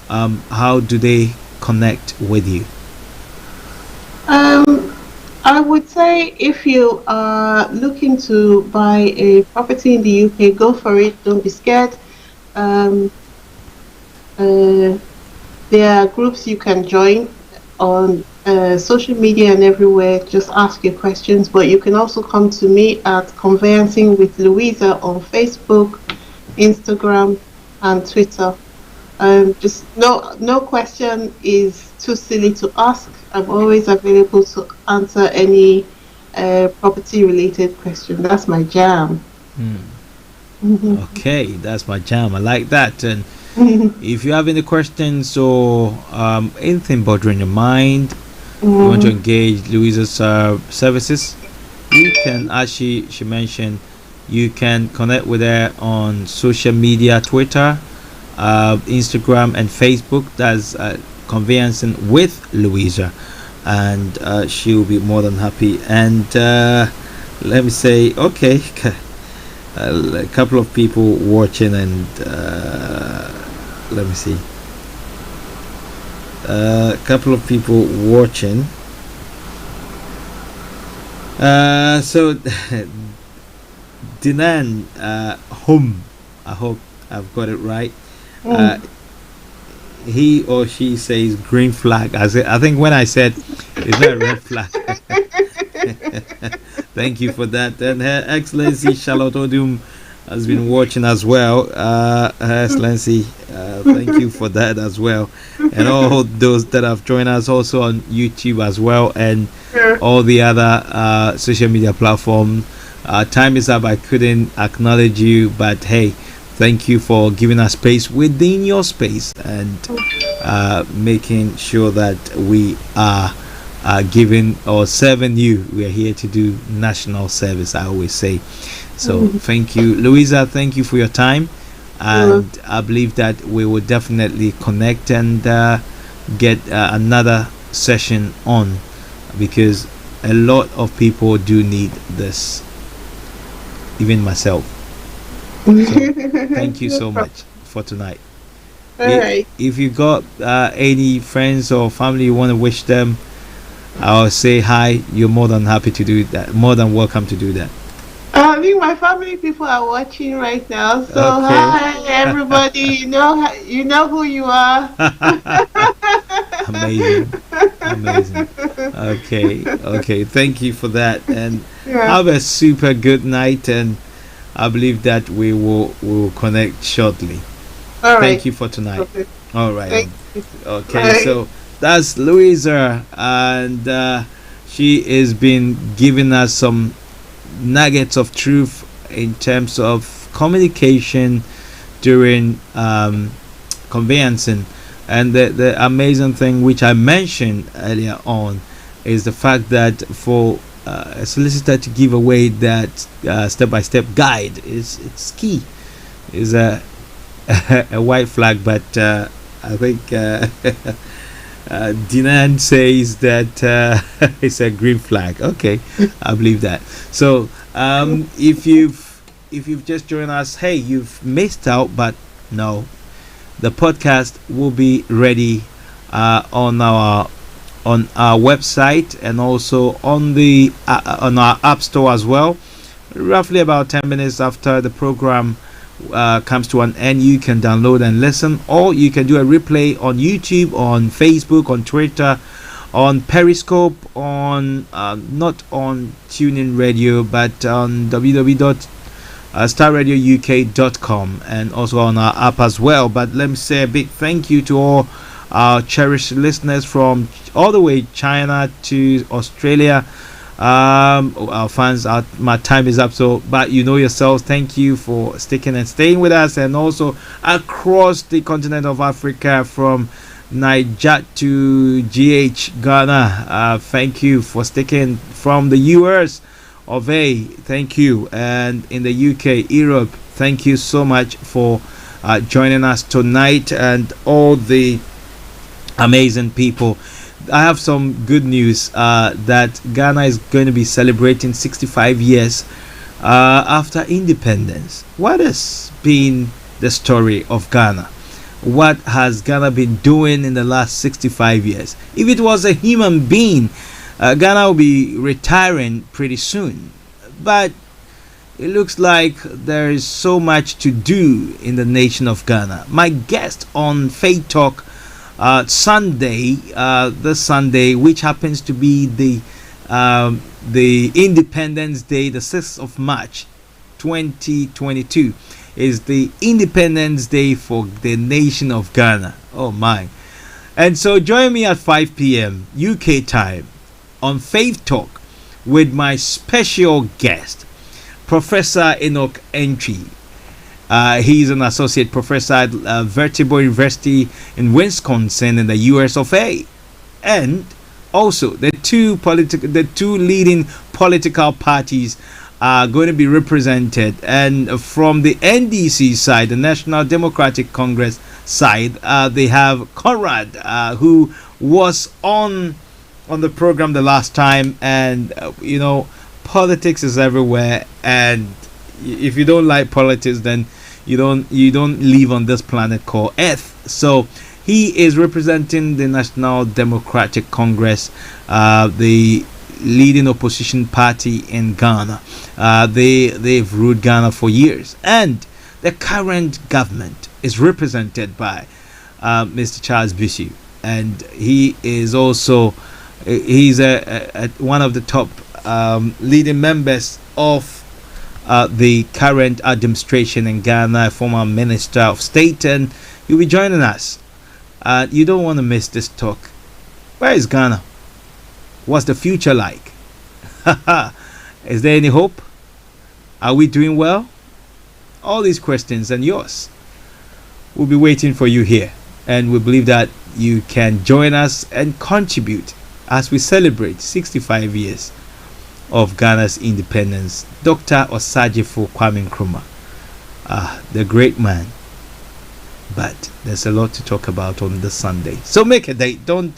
how do they connect with you? I would say if you are looking to buy a property in the UK, go for it. Don't be scared. Um, uh, there are groups you can join on social media and everywhere. Just ask your questions. But you can also come to me at Conveyancing with Luiza on Facebook, Instagram, and Twitter. Just no question is too silly to ask. I'm always available to answer any property related question. That's my jam. Okay, that's my jam. I like that. And if you have any questions or anything bothering your mind, you want to engage Luiza's services, you can, as she mentioned, you can connect with her on social media, Twitter, Instagram, and Facebook. That's Conveyancing with Luiza, and she will be more than happy. And let me say, okay, a couple of people watching, and let me see, a couple of people watching. So Dinan Hum, I hope I've got it right. He or she says green flag. I think when I said it's not a red flag. Thank you for that. And Her Excellency Charlotte Odum has been watching as well. Her Excellency, thank you for that as well. And all those that have joined us also on YouTube as well, and all the other social media platforms. Time is up. I couldn't acknowledge you, but hey, thank you for giving us space within your space and making sure that we are giving or serving you. We are here to do national service, I always say. So thank you, Luiza. Thank you for your time, and I believe that we will definitely connect and get another session on, because a lot of people do need this, even myself. So thank you so much for tonight. If you got any friends or family you want to wish them, I'll say hi. You're more than happy to do that. More than welcome to do that. I think my family people are watching right now. So hi everybody. You know who you are. Amazing. Okay. Thank you for that, and have a super good night. And I believe that we will connect shortly. All right. Thank you for tonight. Okay. All right. Thank you. Okay. Bye. So that's Luiza, and she has been giving us some nuggets of truth in terms of communication during conveyancing. And the amazing thing which I mentioned earlier on is the fact that for a solicitor to give away that step-by-step guide it's key. Is a white flag, but I think Dinan says that it's a green flag. Okay, I believe that. So if you've just joined us, hey, you've missed out, but no, the podcast will be ready on our website, and also on our app store as well. Roughly about 10 minutes after the program comes to an end, you can download and listen, or you can do a replay on YouTube, on Facebook, on Twitter, on Periscope, on not on TuneIn Radio, but on www.starradiouk.com, and also on our app as well. But let me say a big thank you to all our cherished listeners from all the way China to Australia. Our fans, my time is up, so but you know yourselves, thank you for sticking and staying with us, and also across the continent of Africa, from Niger to Ghana, thank you for sticking. From the US of A, thank you, and in the UK, Europe, thank you so much for joining us tonight, and all the amazing people. I have some good news that Ghana is going to be celebrating 65 years after independence. What has been the story of Ghana? What has Ghana been doing in the last 65 years? If it was a human being Ghana will be retiring pretty soon, but it looks like there is so much to do in the nation of Ghana. My guest on Faith Talk Sunday, this Sunday, which happens to be the Independence Day, the 6th of March 2022, is the Independence Day for the nation of Ghana. Oh my. And so join me at 5 p.m. UK time on Faith Talk with my special guest, Professor Enoch Entry. He's an associate professor at Vertebral University in Wisconsin in the US of A. And also the two leading political parties are going to be represented. And from the NDC side, the National Democratic Congress side, they have Conrad, who was on the program the last time. And politics is everywhere, and if you don't like politics, then you don't live on this planet called Earth. So he is representing the National Democratic Congress, the leading opposition party in Ghana. They've ruled Ghana for years, and the current government is represented by Mr. Charles Bisu, and he is also he's one of the top leading members of the current administration in Ghana, former Minister of State, and he'll be joining us. You don't want to miss this talk. Where is Ghana? What's the future like? Is there any hope? Are we doing well? All these questions and yours will be waiting for you here, and we believe that you can join us and contribute as we celebrate 65 years of Ghana's independence. Dr. Osagyefo Kwame Nkrumah, the great man. But there's a lot to talk about on this Sunday, so make a date. Don't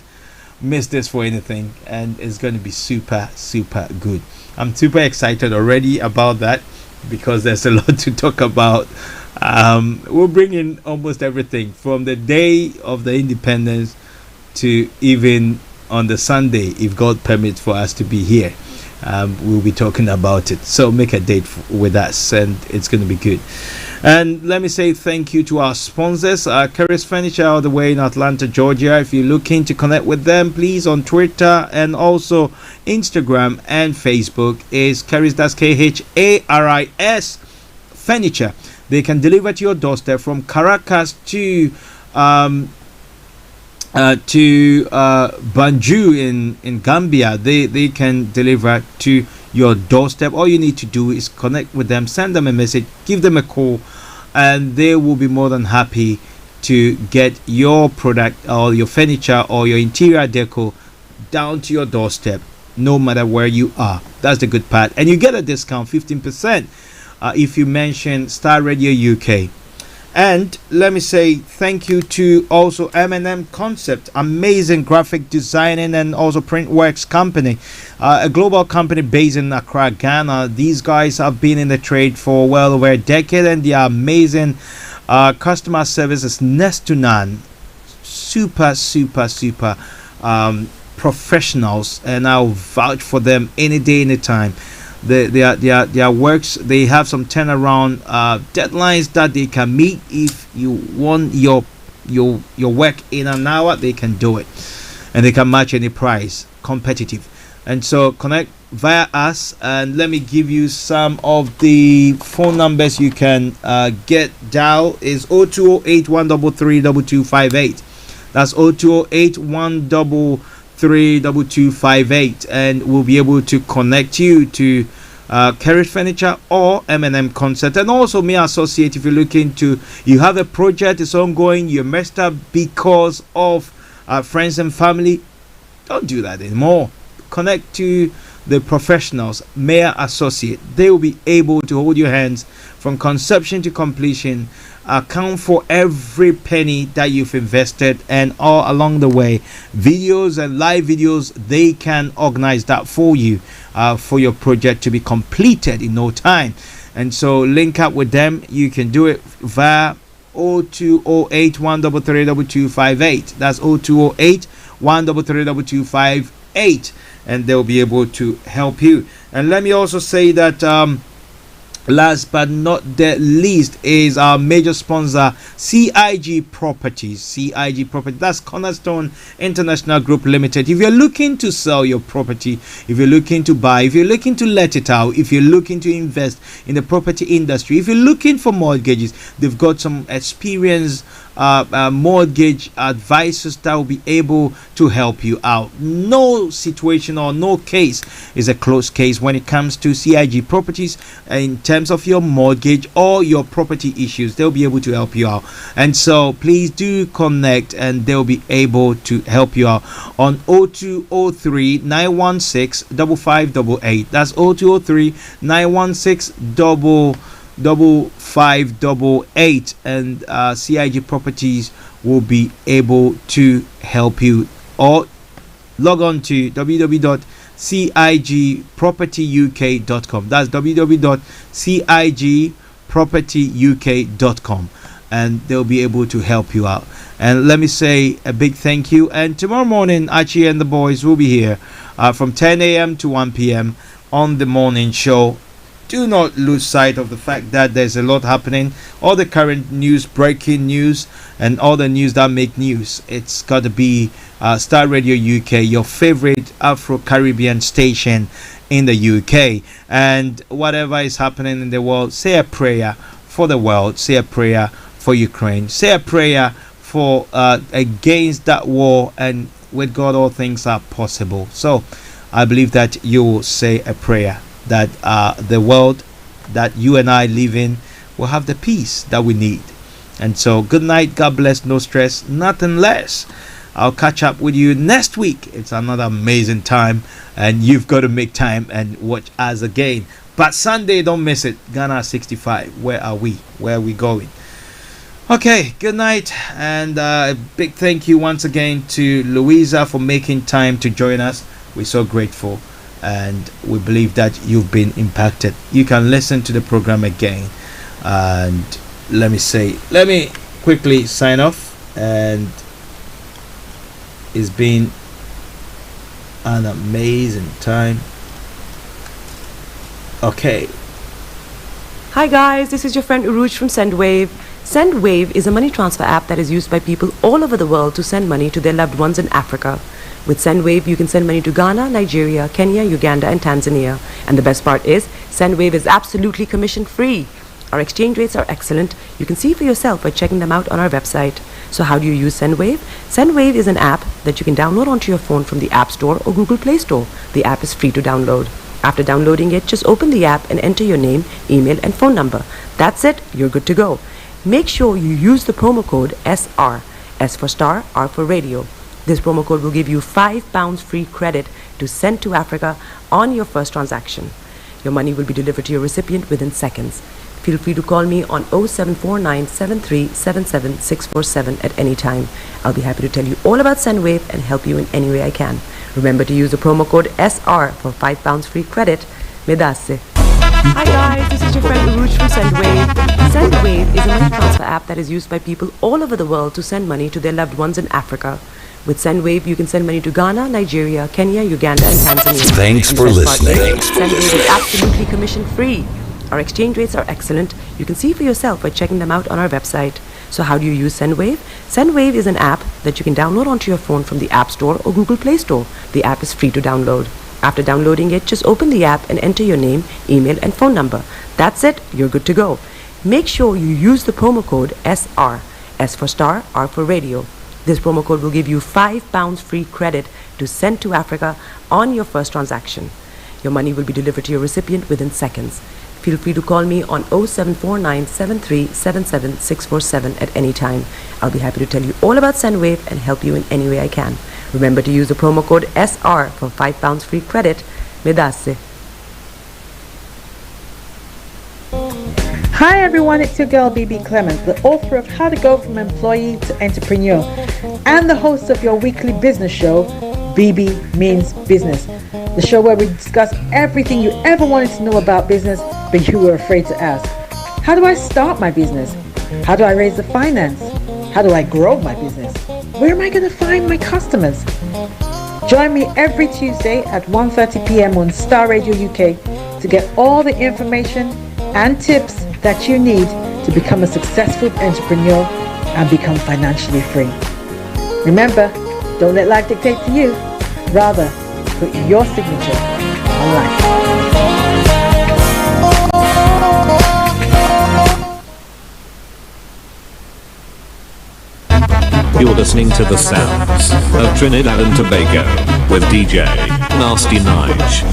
miss this for anything, and it's going to be super good. I'm super excited already about that because there's a lot to talk about. We'll bring in almost everything from the day of the independence to even on the Sunday, if God permits for us to be here. We'll be talking about it, so make a date with us, and it's going to be good. And let me say thank you to our sponsors, Kerry's Furniture, all the way in Atlanta, Georgia. If you're looking to connect with them, please, on Twitter and also Instagram and Facebook is Kerry's, that's KHARIS Furniture. They can deliver to your doorstep from Caracas to Banjul in Gambia. They can deliver to your doorstep. All you need to do is connect with them, send them a message, give them a call, and they will be more than happy to get your product or your furniture or your interior deco down to your doorstep, no matter where you are. That's the good part, and you get a discount 15% if you mention Star Radio UK. And let me say thank you to also M&M Concept, amazing graphic designing and also print works company, a global company based in Accra, Ghana. These guys have been in the trade for well over a decade, and they are amazing. Customer service is next to none. Super professionals, and I'll vouch for them any day, any time. Their works, they have some turnaround deadlines that they can meet. If you want your work in an hour, they can do it, and they can match any price, competitive. And so connect via us, and let me give you some of the phone numbers you can dial. Is 0208 133 2258. That's 0208 133 2258, and we'll be able to connect you to Kerry's Furniture or M&M Concept. And also me associate, if you're looking to, you have a project, it's ongoing, you're messed up because of friends and family, don't do that anymore. Connect to the professionals, Mayor Associate. They will be able to hold your hands from conception to completion, account for every penny that you've invested, and all along the way, videos and live videos, they can organize that for you, for your project to be completed in no time. And so link up with them. You can do it via 0208 133 2258. That's 0208 133 2258. 8, and they'll be able to help you. And let me also say that last but not the least is our major sponsor, CIG Properties. CIG Properties, that's Cornerstone International Group Limited. If you're looking to sell your property, if you're looking to buy, if you're looking to let it out, if you're looking to invest in the property industry, if you're looking for mortgages, they've got some experienced mortgage advisors that will be able to help you out. No situation or no case is a closed case when it comes to CIG Properties in terms of your mortgage or your property issues. They'll be able to help you out, and so please do connect and they'll be able to help you out on 0203 916 5588. That's 0203 916 5588, and CIG Properties will be able to help you. Or log on to www.cigpropertyuk.com. That's www.cigpropertyuk.com, and they'll be able to help you out. And let me say a big thank you. And tomorrow morning, Archie and the boys will be here from 10 a.m. to 1 p.m. on the morning show. Do not lose sight of the fact that there's a lot happening. All the current news, breaking news, and all the news that make news. It's got to be Star Radio UK, your favorite Afro-Caribbean station in the UK. And whatever is happening in the world, say a prayer for the world. Say a prayer for Ukraine. Say a prayer for against that war. And with God, all things are possible. So I believe that you will say a prayer that the world that you and I live in will have the peace that we need. And so good night, God bless, no stress, nothing less. I'll catch up with you next week. It's another amazing time, and you've got to make time and watch us again. But Sunday, don't miss it. Ghana 65. Where are we? Where are we going? Okay, good night, and a big thank you once again to Luiza for making time to join us. We're so grateful, and we believe that you've been impacted. You can listen to the program again, and let me quickly sign off. And it's been an amazing time. Okay. Hi guys, this is your friend Uruj from Sendwave. Sendwave is a money transfer app that is used by people all over the world to send money to their loved ones in Africa. With Sendwave, you can send money to Ghana, Nigeria, Kenya, Uganda, and Tanzania. And the best part is, Sendwave is absolutely commission-free. Our exchange rates are excellent. You can see for yourself by checking them out on our website. So how do you use Sendwave? Sendwave is an app that you can download onto your phone from the App Store or Google Play Store. The app is free to download. After downloading it, just open the app and enter your name, email, and phone number. That's it. You're good to go. Make sure you use the promo code SR. S for star, R for radio. This promo code will give you £5 free credit to send to Africa on your first transaction. Your money will be delivered to your recipient within seconds. Feel free to call me on 0749 7377 647 at any time. I'll be happy to tell you all about Sendwave and help you in any way I can. Remember to use the promo code SR for £5 free credit. Medasse. Hi guys, this is your friend Uruj from Sendwave. Sendwave is a money transfer app that is used by people all over the world to send money to their loved ones in Africa. With Sendwave, you can send money to Ghana, Nigeria, Kenya, Uganda, and Tanzania. Thanks for listening. Sendwave is absolutely commission-free. Our exchange rates are excellent. You can see for yourself by checking them out on our website. So how do you use Sendwave? Sendwave is an app that you can download onto your phone from the App Store or Google Play Store. The app is free to download. After downloading it, just open the app and enter your name, email, and phone number. That's it. You're good to go. Make sure you use the promo code SR. S for star, R for radio. This promo code will give you £5 free credit to send to Africa on your first transaction. Your money will be delivered to your recipient within seconds. Feel free to call me on 0749 7377 647 at any time. I'll be happy to tell you all about Sendwave and help you in any way I can. Remember to use the promo code SR for £5 free credit. Medasse. Hi everyone, it's your girl BB Clement, the author of How to Go From Employee to Entrepreneur and the host of your weekly business show, BB Means Business, the show where we discuss everything you ever wanted to know about business but you were afraid to ask. How do I start my business? How do I raise the finance? How do I grow my business? Where am I going to find my customers? Join me every Tuesday at 1:30 p.m. on Star Radio UK to get all the information and tips that you need to become a successful entrepreneur and become financially free. Remember, don't let life dictate to you. Rather, put your signature on life. You're listening to the sounds of Trinidad and Tobago with DJ Nasty Nige.